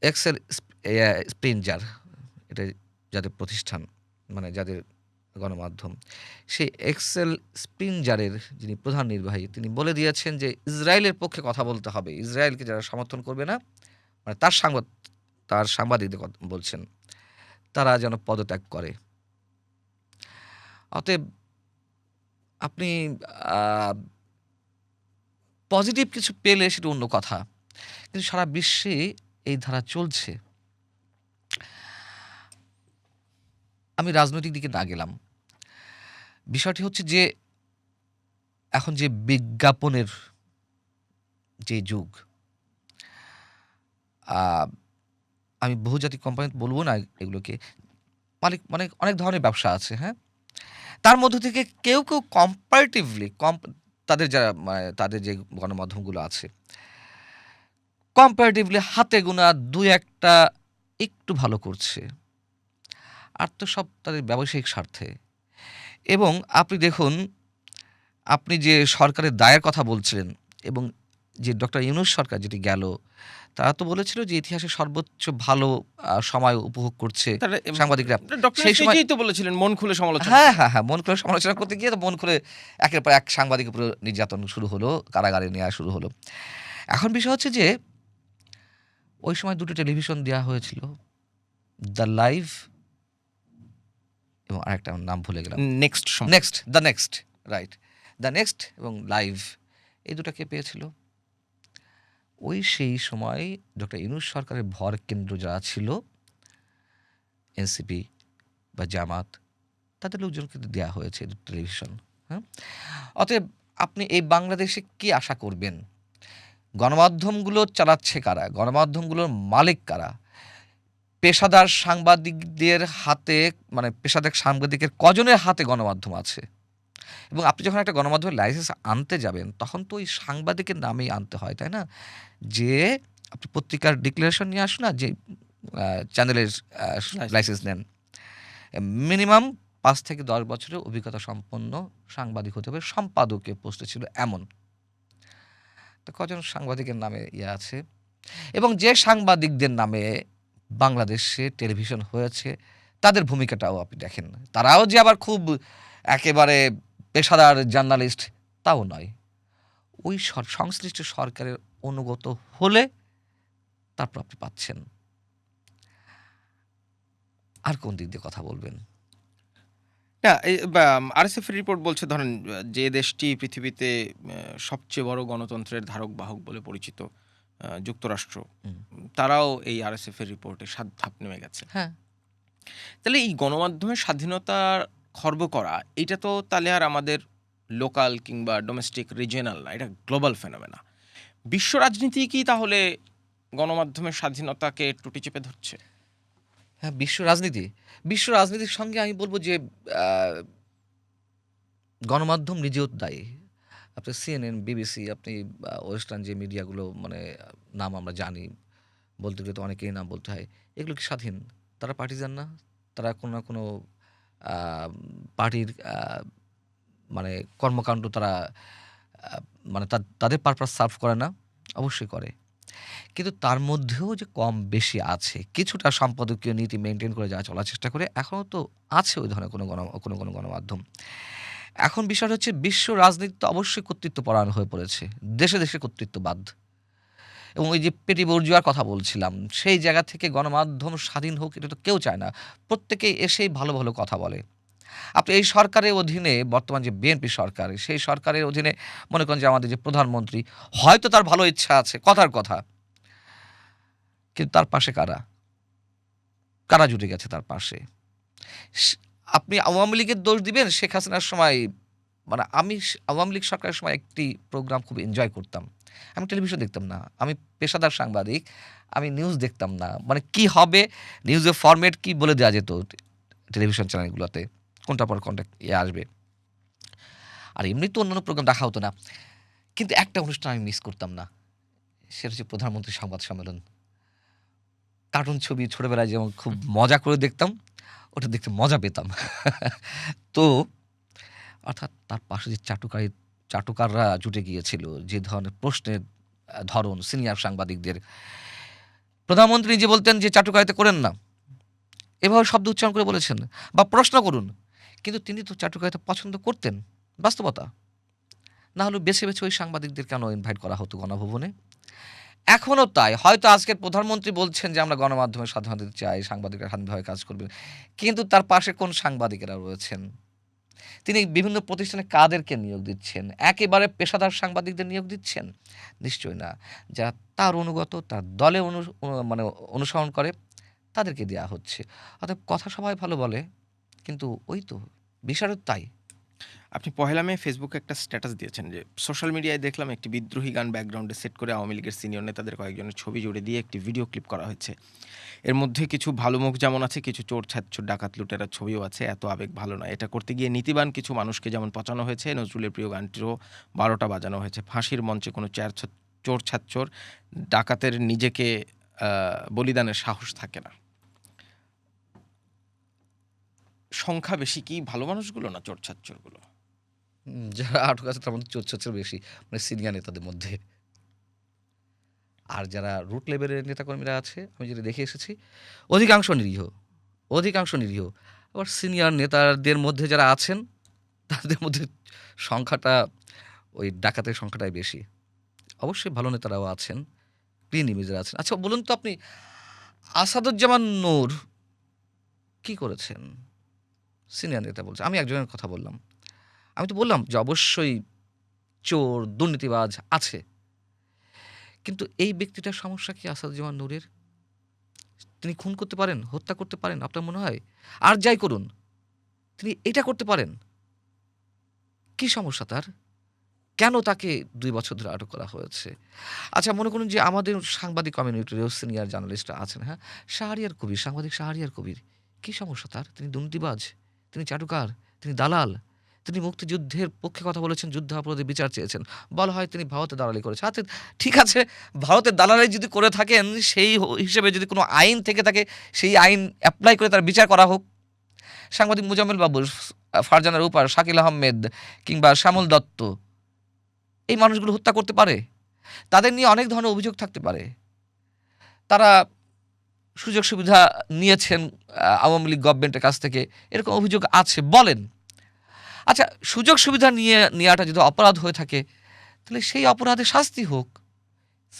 এক্সেল স্প্রিনজার, এটা যাদের প্রতিষ্ঠান, মানে যাদের গণমাধ্যম, সেই এক্সেল স্প্রিনজারের যিনি প্রধান নির্বাহী তিনি বলে দিয়েছেন যে ইসরায়েলের পক্ষে কথা বলতে হবে। ইসরায়েলকে যারা সমর্থন করবে না, মানে তার সাংবাদিকদের কথা বলছেন, তারা যেন পদত্যাগ করে। অতএব আপনি আ পজিটিভ কিছু পেলে সেটা অন্য কথা। কিন্তু সারা বিশ্বে এই ধারা চলছে। আমি রাজনৈতিক দিকে না গেলাম। বিষয়টি হচ্ছে যে এখন যে বিজ্ঞাপনের যে যুগ, আ আমি বহুজাতিক কোম্পানি বলব না এগুলোকে। মানে অনেক ধরনের ব্যবসা আছে, হ্যাঁ? তার মধ্য থেকে কেউ কম্পারেটিভলি তাদের যারা মানে তাদের যে গণমাধ্যমগুলো আছে, কম্পারেটিভলি হাতে গোনা ২-১ টা একটু ভালো করছে। আর তো সব তাদের ব্যবসায়িক স্বার্থে। এবং আপনি দেখুন, আপনি যে সরকারের দায়ের কথা বলছিলেন, এবং যে ডক্টর ইউনূস সরকার যেটি গেল, তারা তো বলেছিল যে ইতিহাসের সর্বোচ্চ ভালো সময় উপভোগ করছে তারা সাংবাদিকরা। ডক্টর সেই ইউনূস সময় নিজেই তো বলেছিলেন মন খুলে সমালোচনা হ্যাঁ, করুন। হ্যাঁ, হ্যাঁ, মন খুলে সমালোচনা করতে গিয়ে তো মন খুলে একের পর এক সাংবাদিকের উপরে নির্যাতন শুরু হলো, কারাগারে নেয়া শুরু হলো। এখন বিষয় হচ্ছে যে ওই সময় ২ টো টেলিভিশন দেয়া হয়েছিল। দ্য লাইভ এবং আরেকটা নাম ভুলে গেলাম। Next the next, right. The next এবং লাইভ, এই ২ টা কে পেয়েছিল? সেই সময় ডক্টর ইউনূস সরকারের ভর কেন্দ্র যারা ছিল, এনসিপি বা জামাত, তাদের লোকজনকে দেয়া হয়েছে এই ২ টো টেলিভিশন, হ্যাঁ? অতএব আপনি এই বাংলাদেশে কি আশা করবেন? গণমাধ্যমগুলো চালাচ্ছে কারা? গণমাধ্যমগুলোর মালিক কারা? পেশাদার সাংবাদিকদের হাতে, মানে পেশাদার সাংবাদিকের কজনের হাতে গণমাধ্যম আছে? এবং আপনি যখন একটা গণমাধ্যমের লাইসেন্স আনতে যাবেন, তখন তো ওই সাংবাদিকের নামেই আনতে হয়, তাই না? যে আপনি পত্রিকার ডিক্লারেশন নিয়ে আসুন, না যে চ্যানেলের আ লাইসেন্স নেন। মিনিমাম ৫ থেকে ১০ বছরের অভিজ্ঞতা সম্পন্ন সাংবাদিক হতে হবে, সম্পাদকীয় পোস্টে ছিল এমন। তো কজন সাংবাদিকের নামে আছে? এবং যে সাংবাদিকদের নামে বাংলাদেশে টেলিভিশন হয়েছে, তাদের ভূমিকাটাও আপনি দেখেন। তারাও যে আবার খুব একেবারে পেশাদার জার্নালিস্ট, তাও নয়। ওই সংশ্লিষ্ট সরকারের অনুগত হলে তারপর আপনি পাচ্ছেন। আর কোন দিক দিয়ে কথা বলবেন? না, আরএসএফ এর রিপোর্ট বলছে ধরেন যে দেশটি পৃথিবীতে সবচেয়ে বড় গণতন্ত্রের ধারক বাহক বলে পরিচিত যুক্তরাষ্ট্র, হুম। তারাও এই আরএসএফ এর রিপোর্টে ৭ ধাপ নেমে গেছে। হ্যাঁ। তাহলে এই গণমাধ্যমের স্বাধীনতা খর্ব করা, এটা তো তাহলে আর আমাদের লোকাল কিংবা ডোমেস্টিক রিজিয়নাল না, এটা গ্লোবাল ফেনোমেনা। বিশ্ব রাজনীতি কি তাহলে গণমাধ্যমের স্বাধীনতাকে টুটি চেপে ধরছে? হ্যাঁ, বিশ্ব রাজনীতির সঙ্গে আমি বলব যে আ গণমাধ্যম নিজেও দায়ী। আপনি সিএনএন, বিবিসি, আপনি ওয়েস্টার্ন যে মিডিয়াগুলো, মানে নাম আমরা জানি, বলতে গেলে তো অনেকেই নাম বলতে হয়। এগুলো কি স্বাধীন? তারা পার্টিজান না? তারা কোনো না কোনো আ পার্টির মানে কর্মকাণ্ড তারা আ মানে তাদের পারপাস সার্ভ করে না? অবশ্যই করে। কিন্তু তার মধ্যেও যে কম বেশি আছে, কিছুটা সম্পাদকীয় নীতি মেইনটেইন করে যারা চলার চেষ্টা করে, এখনো তো আছে ওই ধরনের কোনো গণমাধ্যম। এখন বিষয়টা হচ্ছে বিশ্ব রাজনীতি তো অবশ্যই কর্তৃত্বপরায়ণ হয়ে পড়েছে। দেশে কর্তৃত্ববাদ। এবং ওই যে পেটি বর্জুয়ার কথা বলছিলাম, সেই জায়গা থেকে গণমাধ্যম স্বাধীন হোক এটা তো কেউ চায় না। প্রত্যেকেই এসেই ভালো কথা বলে। আপনি এই সরকারের অধীনে, বর্তমান যে বিএনপি সরকার, সেই সরকারের অধীনে মনে করেন যে আমাদের যে প্রধানমন্ত্রী, হয়তো তার ভালো ইচ্ছা আছে, কথার কথা। কিন্তু তার পাশে কারা? কারা জুটে গেছে তার পাশে? স আপনি আওয়ামী লীগের দোষ দিবেন শেখ হাসিনার সময়, মানে আমি আওয়ামী লীগ সরকারের সময় একটি প্রোগ্রাম খুব এনজয় করতাম। আমি টেলিভিশন দেখতাম না। আমি পেশাদার সাংবাদিক। আমি নিউজ দেখতাম না। মানে কি হবে, নিউজের ফরম্যাট কি বলে দেয়া যেত টেলিভিশন চ্যানেলগুলোতে। কোনটার পর কোনটা আসবে। আর এমনি তো অন্যান্য প্রোগ্রাম দেখা হতো না। কিন্তু একটা অনুষ্ঠান আমি মিস করতাম না। সেটা হচ্ছে প্রধানমন্ত্রীর সংবাদ সম্মেলন। কার্টুন ছবি ছোটবেলায় যেমন খুব মজা করে দেখতাম, ওটা দেখতে মজা পেতাম। তো অর্থাৎ তার পাশে যে চাটুকাররা জুটে গিয়েছিল, যে ধরনের প্রশ্নের ধরন সিনিয়র সাংবাদিকদের, প্রধানমন্ত্রী নিজে বলতেন যে চাটুকারিতা করেন না, এভাবে শব্দ উচ্চারণ করে বলেছেন, বা প্রশ্ন করুন। কিন্তু তিনি তো চাটুকারিতা পছন্দ করতেন, বাস্তবতা। না হলে বেছে বেছে ওই সাংবাদিকদের কেন ইনভাইট করা হতো গণভবনে? এখনও তাই। হয়তো আজকের প্রধানমন্ত্রী বলছেন যে আমরা গণমাধ্যমের স্বাধীনতা দিতে চাই, সাংবাদিকরা স্বাধীনভাবে কাজ করবেন। কিন্তু তার পাশে কোন সাংবাদিকেরা রয়েছেন? তিনি বিভিন্ন প্রতিষ্ঠানে কাদেরকে নিয়োগ দিচ্ছেন? একেবারে পেশাদার সাংবাদিকদের নিয়োগ দিচ্ছেন? নিশ্চয়ই না। যারা তার অনুগত, তার দলে মানে অনুসরণ করে, তাদেরকে দেয়া হচ্ছে। অতএব কথা সবাই ভালো বলে, কিন্তু ওই তো বিষয়টা তাই। আপনি পহেলা মে ফেসবুকে একটা স্ট্যাটাস দিয়েছেন যে সোশ্যাল মিডিয়ায় দেখলাম একটি বিদ্রোহী গান ব্যাকগ্রাউন্ডে সেট করে আওয়ামী লীগের সিনিয়র নেতাদের কয়েকজনের ছবি জুড়ে দিয়ে একটি ভিডিও ক্লিপ করা হয়েছে। এর মধ্যে কিছু ভালো মুখ যেমন আছে, কিছু চোর ছাচ্চর ডাকাত লুটেরার ছবিও আছে। এত আবেগ ভালো নয়। এটা করতে গিয়ে নীতিবান কিছু মানুষকে যেমন পচানো হয়েছে, নজরুলের প্রিয় গানটিরও ১২টা বাজানো হয়েছে। ফাঁসির মঞ্চে কোনো চোর ছাচ্চর ডাকাতের নিজেকে বলিদানের সাহস থাকে না। সংখ্যা বেশি কি ভালো মানুষগুলো না চোর ছাচ্চরগুলো? যারা আটক আছে তার মধ্যে চোর বেশি, মানে সিনিয়র নেতাদের মধ্যে। আর যারা রুট লেভেলের নেতাকর্মীরা আছে, আমি যেটা দেখে এসেছি, অধিকাংশ নিরীহ, অধিকাংশ নিরীহ। আবার সিনিয়র নেতাদের মধ্যে যারা আছেন, তাদের মধ্যে সংখ্যাটা, ওই ডাকাতের সংখ্যাটাই বেশি। অবশ্যই ভালো নেতারাও আছেন, ক্লিন ইমেজের আছেন। আচ্ছা বলুন তো আপনি, আসাদুজ্জামান নূর কি করেছেন? সিনিয়র নেতা বলছে, আমি একজনের কথা বললাম। আমি তো বললাম যে অবশ্যই চোর দুর্নীতিবাজ আছে, কিন্তু এই ব্যক্তিটার সমস্যা কি আসাদুজ্জামান নূরের? তিনি খুন করতে পারেন, হত্যা করতে পারেন, আপনার মনে হয়? আর যাই করুন, তিনি এটা করতে পারেন। কি সমস্যা তার? কেন তাকে ২ বছর ধরে আটক করা হয়েছে? আচ্ছা মনে করুন যে আমাদের সাংবাদিক কমিউনিটিরও সিনিয়র জার্নালিস্টরা আছেন, হ্যাঁ? শাহরিয়ার কবির, সাংবাদিক শাহরিয়ার কবির। কি সমস্যা তার? তিনি দুর্নীতিবাজ, তিনি চাটুকার, তিনি দালাল। তিনি মুক্তিযুদ্ধের পক্ষে কথা বলেছেন, যুদ্ধাপরাধের বিচার চেয়েছেন। বলা হয় তিনি ভারতে দালালি করেছেন। আচ্ছা ঠিক আছে, ভারতের দালালি যদি করে থাকেন, সেই হিসেবে যদি কোনো আইন থেকে থাকে, সেই আইন এপ্লাই করে তার বিচার করা হোক। সাংবাদিক মোজাম্মেল বাবু, ফারজানা রূপার, শাকিল আহমেদ কিংবা শ্যামল দত্ত, এই মানুষগুলো হত্যা করতে পারে? তাদের নিয়ে অনেক ধরনের অভিযোগ থাকতে পারে। তারা সুযোগ সুবিধা নিয়েছেন আওয়ামী লীগ গভর্নমেন্টের কাছ থেকে, এরকম অভিযোগ আছে, বলেন। আচ্ছা সুযোগ সুবিধা নেওয়াটা যদি অপরাধ হয়ে থাকে, তাহলে সেই অপরাধে শাস্তি হোক,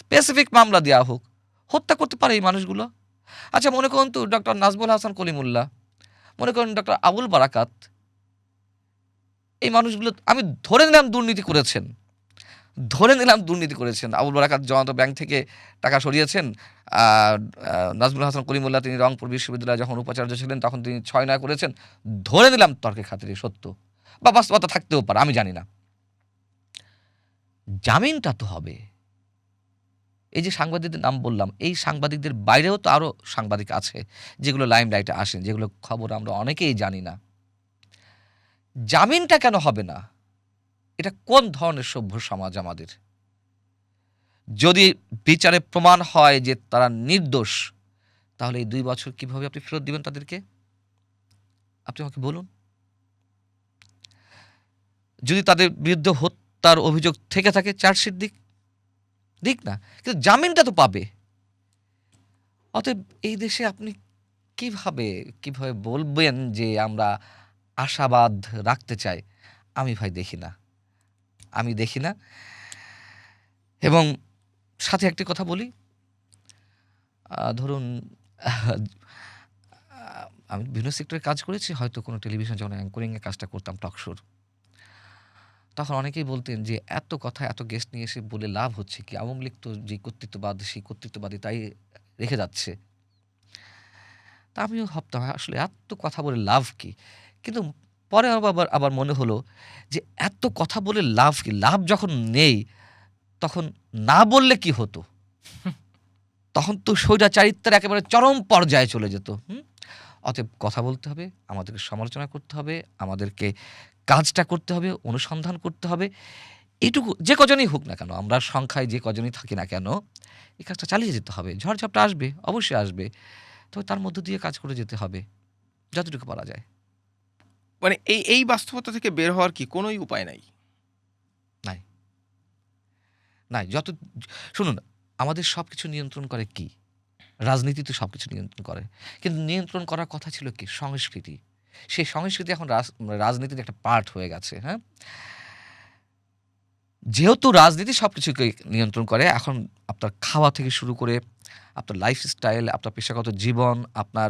স্পেসিফিক মামলা দেওয়া হোক। হত্যা করতে পারে এই মানুষগুলো। আচ্ছা মনে করুন তো ডক্টর নাজমুল হাসান কলিমুল্লাহ, মনে করেন ডক্টর আবুল বারাকাত, এই মানুষগুলো আমি ধরে নিলাম দুর্নীতি করেছেন, আবুল বারাকাত জনতা ব্যাংক থেকে টাকা সরিয়েছেন। আর নাজমুল হাসান কলিমুল্লাহ তিনি রংপুর বিশ্ববিদ্যালয়ে যখন উপাচার্য ছিলেন তখন তিনি ৬-৯ করেছেন। ধরে নিলাম তর্কের খাতিরে সত্য, বা বাস্তবতা থাকতেও পারে, আমি জানি না। জামিনটা তো হবে। এই যে সাংবাদিকদের নাম বললাম, এই সাংবাদিকদের বাইরেও তো আরও সাংবাদিক আছে যেগুলো লাইমলাইটে আসেন, যেগুলো খবর আমরা অনেকেই জানি না। জামিনটা কেন হবে না? এটা কোন ধরনের সভ্য সমাজ আমাদের? যদি বিচারে প্রমাণ হয় যে তারা নির্দোষ, তাহলে এই ২ বছর কিভাবে আপনি ফেরত দিবেন তাদেরকে? আপনি আমাকে বলুন। যদি তাদের বিরুদ্ধে হত্যার অভিযোগ থেকে থাকে, চার্জশিট দিক না, কিন্তু জামিনটা তো পাবে। অতএব এই দেশে আপনি কিভাবে বলবেন যে আমরা আশাবাদ রাখতে চাই? আমি ভাই দেখি না। এবং সাথে একটি কথা বলি, ধরুন আমি বিভিন্ন সেক্টরে কাজ করেছি, হয়তো কোনো টেলিভিশন যখন অ্যাঙ্করিংয়ের কাজটা করতাম, টক শোর, তখন অনেকেই বলতেন যে এত কথা, এত গেস্ট নিয়ে এসে বলে লাভ হচ্ছে কি? আওয়ামী লীগ তো যে কর্তৃত্ববাদ, সেই কর্তৃত্ববাদী তাই রেখে যাচ্ছে। তা আমিও ভাবতাম আসলে এত কথা বলে লাভ কি? কিন্তু পরে আবার আবার মনে হলো যে এত কথা বলে লাভ কি? লাভ যখন নেই তখন না বললে কি হতো? তখন তো স্বৈরাচারিত্বের একেবারে চরম পর্যায়ে চলে যেত। অতএব কথা বলতে হবে, আমাদেরকে সমালোচনা করতে হবে, আমাদেরকে কাজটা করতে হবে, অনুসন্ধান করতে হবে। এইটুকু যে কজনই হোক না কেন, আমরা সংখ্যায় যে কজনই থাকি না কেন, এই কাজটা চালিয়ে যেতে হবে। ঝড়-ঝাপটা আসবে, অবশ্যই আসবে। তবে তার মধ্য দিয়ে কাজ করে যেতে হবে, যতটুকু পারা যায়। মানে এই বাস্তবতা থেকে বের হওয়ার কি কোনোই উপায় নাই? নাই, নাই। শুনুন, আমাদের সবকিছু নিয়ন্ত্রণ করে কি? রাজনীতি তো সবকিছু নিয়ন্ত্রণ করে। কিন্তু নিয়ন্ত্রণ করার কথা ছিল কি? সংস্কৃতি। সেই সংস্কৃতি এখন রাজনীতির একটা পার্ট হয়ে গেছে, হ্যাঁ? যেহেতু রাজনীতি সবকিছুকে নিয়ন্ত্রণ করে, এখন আপনার খাওয়া থেকে শুরু করে আপনার লাইফস্টাইল, আপনার পেশাগত জীবন, আপনার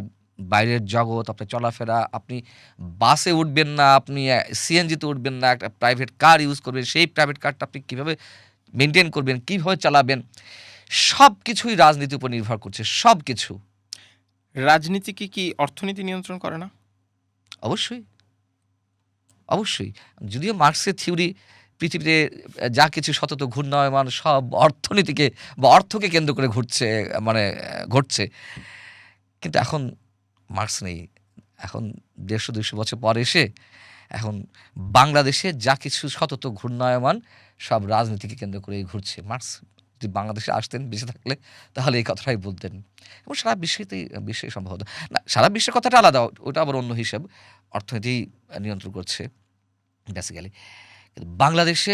বাইরের জগৎ, আপনার চলাফেরা, আপনি বাসে উঠবেন না, আপনি সিএনজিতে উঠবেন না, একটা প্রাইভেট কার ইউজ করবেন, সেই প্রাইভেট কারটা আপনি কীভাবে মেইনটেইন করবেন, কীভাবে চালাবেন, সবকিছুই রাজনীতির উপর নির্ভর করছে, সবকিছু। রাজনীতি কি অর্থনীতি নিয়ন্ত্রণ করে না? অবশ্যই, অবশ্যই। যদিও মার্ক্সের থিওরি পৃথিবীতে যা কিছু সতত ঘূর্ণায়মান সব অর্থনীতিকে বা অর্থকে কেন্দ্র করে ঘটছে। কিন্তু এখন মার্ক্স নেই। এখন ১৫০-২০০ বছর পর এসে এখন বাংলাদেশে যা কিছু সতত ঘূর্ণায়মান সব রাজনীতিকে কেন্দ্র করেই ঘুরছে। মার্ক্স যদি বাংলাদেশে আসতেন বেঁচে থাকলে তাহলে এই কথাটাই বলতেন। এবং সারা বিশ্বে সম্ভবত না, সারা বিশ্বের কথাটা আলাদা, ওটা আবার অন্য হিসাব। অর্থনীতি নিয়ন্ত্রণ করছে বেসিক্যালি। কিন্তু বাংলাদেশে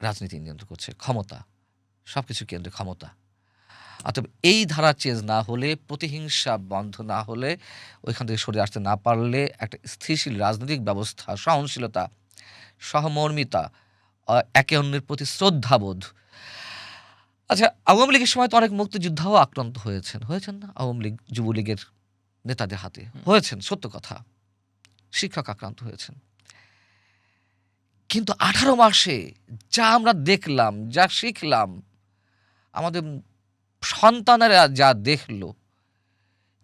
রাজনীতি নিয়ন্ত্রণ করছে ক্ষমতা। সবকিছু কেন্দ্রে ক্ষমতা। অতএব এই ধারা চেঞ্জ না হলে, প্রতিহিংসা বন্ধ না হলে, ওইখান থেকে সরে আসতে না পারলে একটা স্থিতিশীল রাজনৈতিক ব্যবস্থা, সহনশীলতা, সহমর্মিতা, একে অন্যের প্রতি শ্রদ্ধাবোধ। আচ্ছা, আওয়ামী লীগের সময় তো অনেক মুক্তিযোদ্ধাও আক্রান্ত হয়েছেন না? আওয়ামী লীগ, যুবলীগের নেতাদের হাতে হয়েছেন, সত্য কথা। শিক্ষক আক্রান্ত হয়েছেন। কিন্তু ১৮ মাসে যা আমরা দেখলাম, যা শিখলাম, আমাদের সন্তানেরা যা দেখলো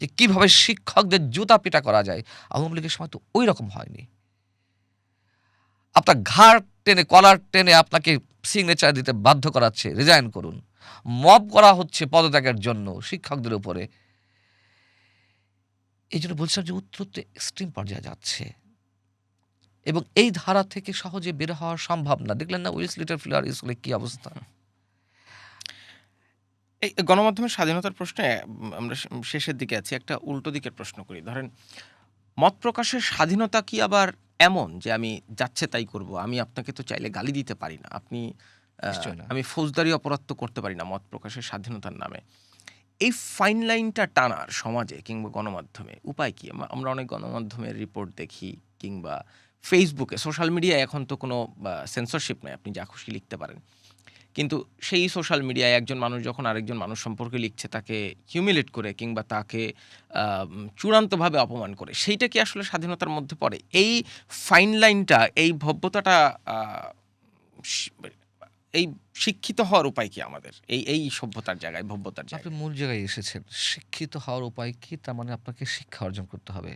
যে কিভাবে শিক্ষকদের জুতা পিটা করা যায়, আওয়ামী লীগের সময় তো ওই রকম হয়নি। আপনার ঘাড় টেনে, কলার টেনে আপনাকে সিগনেচার দিতে বাধ্য করাচ্ছে, রিজাইন করুন। মব করা হচ্ছে পদত্যাগের জন্য শিক্ষকদের উপরে। এই জন্য বলছিলাম যে উত্তরোত্তর এক্সট্রিম পর্যায়ে যাচ্ছে এবং এই ধারা থেকে সহজে বের হওয়া সম্ভব না। দেখলেন না উইলসলিটার ফ্লেয়ার স্কুলে কি অবস্থা? এই গণমাধ্যমের স্বাধীনতার প্রশ্নে আমরা শেষের দিকে আছি। একটা উল্টো দিকের প্রশ্ন করি। ধরেন, মত প্রকাশের স্বাধীনতা কি আবার এমন যে আমি যাচ্ছে তাই করব? আমি আপনাকে তো চাইলে গালি দিতে পারি না। নিশ্চয়ই না। আমি ফৌজদারি অপরাধ তো করতে পারি না মত প্রকাশের স্বাধীনতার নামে। এই ফাইন লাইনটা টানার সমাজে কিংবা গণমাধ্যমে উপায় কি? আমরা অনেক গণমাধ্যমের রিপোর্ট দেখি কিংবা ফেসবুকে, সোশ্যাল মিডিয়ায় এখন তো কোনো সেন্সরশিপ নাই। আপনি যা খুশি লিখতে পারেন। কিন্তু সেই সোশ্যাল মিডিয়ায় একজন মানুষ যখন আরেকজন মানুষ সম্পর্কে লিখছে, তাকে হিউমিলেট করে কিংবা তাকে চূড়ান্তভাবে অপমান করে, সেইটা কি আসলে স্বাধীনতার মধ্যে পড়ে? এই ফাইন লাইনটা, এই ভব্যতাটা, শি এই শিক্ষিত হওয়ার উপায় কি আমাদের? এই সভ্যতার জায়গায়, ভব্যতার আপনি জায়গায়? মূল জায়গায় এসেছেন। শিক্ষিত হওয়ার উপায় কি? তার মানে আপনাকে শিক্ষা অর্জন করতে হবে।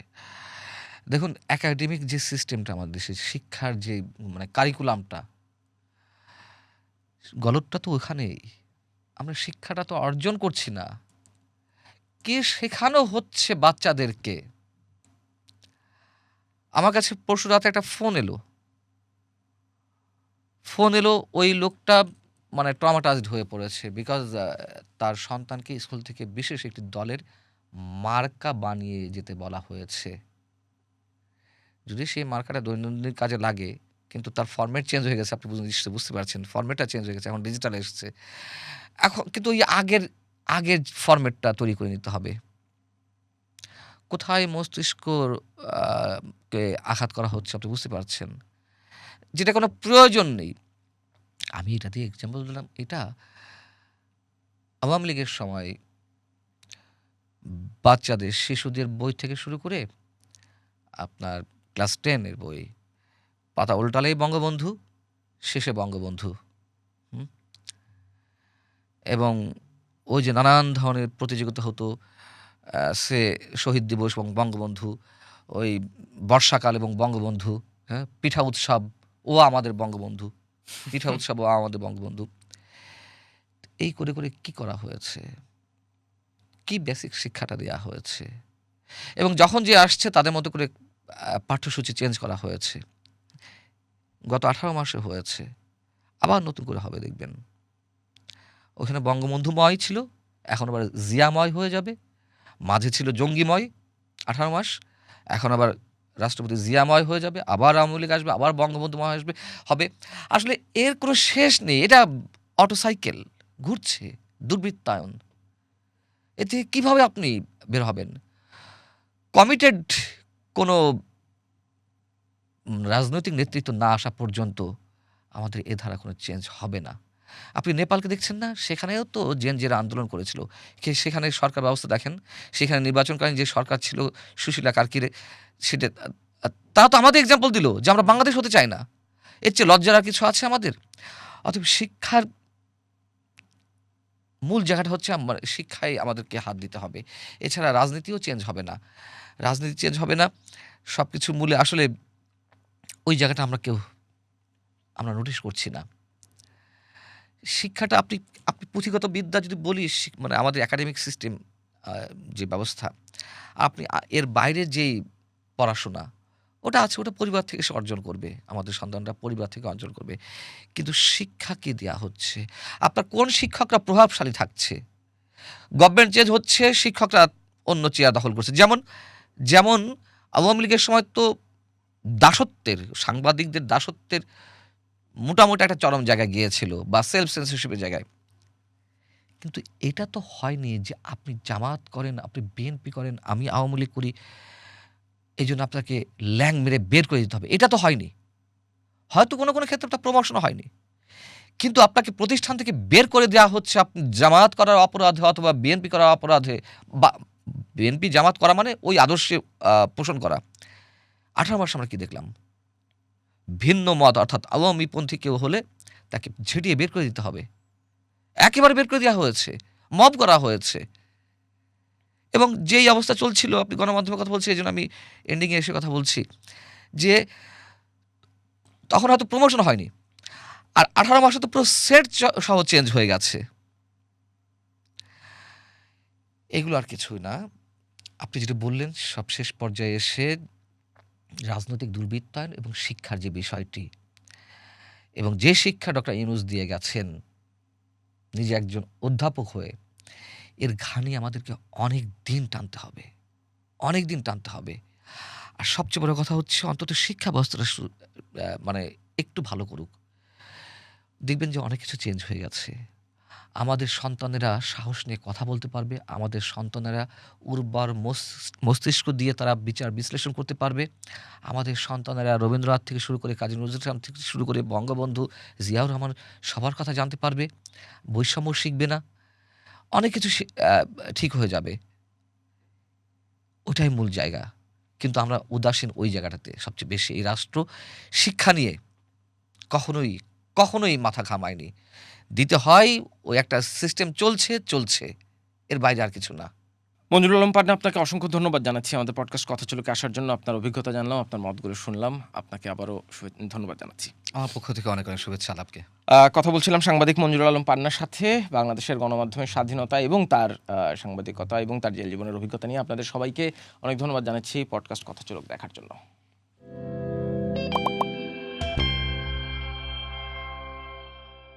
দেখুন, একাডেমিক যে সিস্টেমটা আমাদের দেশে, শিক্ষার যে কারিকুলামটা, গলদটা তো ওখানেই। আমরা শিক্ষাটা তো অর্জন করছি না। কে শেখানো হচ্ছে বাচ্চাদেরকে? আমার কাছে পরশুরাতে একটা ফোন এলো, ওই লোকটা ট্রমাটাইজড হয়ে পড়েছে। বিকজ তার সন্তানকে স্কুল থেকে বিশেষ একটি দলের মার্কা বানিয়ে যেতে বলা হয়েছে। যদি সেই মার্কাটা দৈনন্দিন কাজে লাগে, কিন্তু তার ফরম্যাট চেঞ্জ হয়ে গেছে। আপনি নিশ্চয়ই বুঝতে পারছেন। ফরম্যাটটা চেঞ্জ হয়ে গেছে। এখন ডিজিটাল এসেছে। এখন কিন্তু ওই আগের ফরম্যাটটা তৈরি করে নিতে হবে। কোথায় মস্তিষ্ক আ কে আঘাত করা হচ্ছে আপনি বুঝতে পারছেন। যেটা কোনো প্রয়োজন নেই। আমি এটা দিয়ে এক্সাম্পল দিলাম। এটা আওয়ামী লীগের সময় বাচ্চাদের, শিশুদের বই থেকে শুরু করে আপনার ক্লাস 10 এর বই, পাতা উল্টালেই বঙ্গবন্ধু, শেষে বঙ্গবন্ধু। হুম? এবং ওই যে নানান ধরনের প্রতিযোগিতা হতো, সে শহীদ দিবস এবং বঙ্গবন্ধু, ওই বর্ষাকাল এবং বঙ্গবন্ধু, হ্যাঁ? পিঠা উৎসব ও আমাদের বঙ্গবন্ধু, পিঠা উৎসব ও আমাদের বঙ্গবন্ধু। এই করে কি করা হয়েছে? কি বেসিক শিক্ষাটা দেয়া হয়েছে? এবং যখন যে আসছে তাদের মতো করে পাঠ্যসূচি চেঞ্জ করা হয়েছে। গত ১৮ মাসে হয়েছে। আবার নতুন করে হবে দেখবেন। ওখানে বঙ্গবন্ধুময় ছিল, এখন আবার জিয়াময় হয়ে যাবে। মাঝে ছিল জঙ্গিময় ১৮ মাস, এখন আবার রাষ্ট্রপতি জিয়াময় হয়ে যাবে, আবার আওয়ামী লীগ আসবে, আবার বঙ্গবন্ধুময় আসবে হবে। আসলে এর কোনো শেষ নেই। এটা অটোসাইকেল ঘুরছে, দুর্বৃত্তায়ন। এ থেকে কীভাবে আপনি বের হবেন? কমিটেড কোনো রাজনৈতিক নেতৃত্ব না আসা পর্যন্ত আমাদের এ ধারা কোনো চেঞ্জ হবে না। আপনি নেপালকে দেখছেন না? সেখানেও তো জেনজিরা আন্দোলন করেছিল। সেখানে সরকার ব্যবস্থা দেখেন। সেখানে নির্বাচনকালীন যে সরকার ছিল সুশীলা কার্কিরে, সেটা তারা তো আমাদের এক্সাম্পল দিল যে আমরা বাংলাদেশ হতে চাই না। এর চেয়ে লজ্জার আর কিছু আছে আমাদের? অতএব শিক্ষার মূল জায়গাটা হচ্ছে শিক্ষায় আমাদেরকে হাত দিতে হবে। এছাড়া রাজনীতিও চেঞ্জ হবে না। রাজনীতি চেঞ্জ হবে না। সবকিছুর মূলে আসলে ওই জায়গাটা আমরা নোটিস করছি না। শিক্ষাটা আপনি আপনি পুঁথিগত বিদ্যা যদি বলি, মানে আমাদের একাডেমিক সিস্টেম, যে ব্যবস্থা, আপনি এর বাইরে যেই পড়াশোনা ওটা আছে, ওটা পরিবার থেকে সে অর্জন করবে। আমাদের সন্তানরা পরিবার থেকে অর্জন করবে। কিন্তু শিক্ষা কি দেয়া হচ্ছে? আপনার কোন শিক্ষকরা প্রভাবশালী থাকছে? গভর্নমেন্ট চেঞ্জ হচ্ছে, শিক্ষকরা অন্য চেয়ার দখল করছে। যেমন যেমন আওয়ামী লীগের সময় তো দাসত্বের, সাংবাদিকদের দাসত্বের মোটামুটি একটা চরম জায়গায় গিয়েছিল, বা সেলফ সেন্সরশিপের জায়গায়। কিন্তু এটা তো হয়নি যে আপনি জামাত করেন, আপনি বিএনপি করেন, আমি আওয়ামী লীগ করি, এই জন্য আপনাকে ল্যাং মেরে বের করে দিতে হবে। এটা তো হয়নি। হয়তো কোনো ক্ষেত্রে আপনার প্রমোশনও হয়নি। কিন্তু আপনাকে প্রতিষ্ঠান থেকে বের করে দেওয়া হচ্ছে আপনি জামাত করার অপরাধে অথবা বিএনপি করার অপরাধে, বা বিএনপি জামাত করা মানে ওই আদর্শে পোষণ করা। ১৮ মাস আমরা কি দেখলাম? ভিন্ন মত অর্থাৎ আওয়ামীপন্থী কেউ হলে তাকে ঝেঁটিয়ে বের করে দিতে হবে। একেবারে বের করে দেওয়া হয়েছে, মব করা হয়েছে। এবং যেই অবস্থা চলছিল, আপনি গণমাধ্যমের কথা বলছি, এই জন্য আমি এন্ডিংয়ে এসে কথা বলছি, যে তখন হয়তো প্রমোশন হয়নি, আর ১৮ মাসে তো পুরো সেট সহ চেঞ্জ হয়ে গেছে। এগুলো আর কিছুই না। আপনি যেটা বললেন সবশেষ পর্যায়ে এসে রাজনৈতিক দুর্বৃত্তায়ন এবং শিক্ষার যে বিষয়টি, এবং যে শিক্ষা ডক্টর ইউনূস দিয়ে গেছেন নিজে একজন অধ্যাপক হয়ে, এর ঘানি আমাদেরকে অনেক দিন টানতে হবে, অনেক দিন টানতে হবে। আর সবচেয়ে বড় কথা হচ্ছে অন্তত শিক্ষা ব্যবস্থাটা মানে একটু ভালো করুক। দেখবেন যে অনেক কিছু চেঞ্জ হয়ে গেছে। আমাদের সন্তানেরা সাহস নিয়ে কথা বলতে পারবে। আমাদের সন্তানেরা উর্বর মস্তিষ্ক দিয়ে তারা বিচার বিশ্লেষণ করতে পারবে। আমাদের সন্তানেরা রবীন্দ্রনাথ থেকে শুরু করে কাজী নজরুল ইসলাম থেকে শুরু করে বঙ্গবন্ধু, জিয়াউর রহমান, সবার কথা জানতে পারবে। বৈষম্য শিখবে না। অনেক কিছু ঠিক হয়ে যাবে। ওটাই মূল জায়গা। কিন্তু আমরা উদাসীন ওই জায়গাটাতে সবচেয়ে বেশি। এই রাষ্ট্র শিক্ষা নিয়ে কখনোই মাথা ঘামায়নি। দিতে হয়, ওই একটা সিস্টেম চলছে। এর বাইরে আর কিছু না। মঞ্জুরুল আলম পান্না, আপনাকে অসংখ্য ধন্যবাদ জানাচ্ছি আমাদের পডকাস্ট কথা চলুকে আসার জন্য। আপনার অভিজ্ঞতা জানলাম, আপনার মতগুলো শুনলাম। আপনাকে আবারও ধন্যবাদ জানাচ্ছি। আমার পক্ষ থেকে অনেক শুভেচ্ছা আলাপকে। কথা বলছিলাম সাংবাদিক মঞ্জুরুল আলম পান্নার সাথে বাংলাদেশের গণমাধ্যমের স্বাধীনতা এবং তার সাংবাদিকতা এবং তার জেল জীবনের অভিজ্ঞতা নিয়ে। আপনাদের সবাইকে অনেক ধন্যবাদ জানাচ্ছি পডকাস্ট কথা চলুক দেখার জন্য।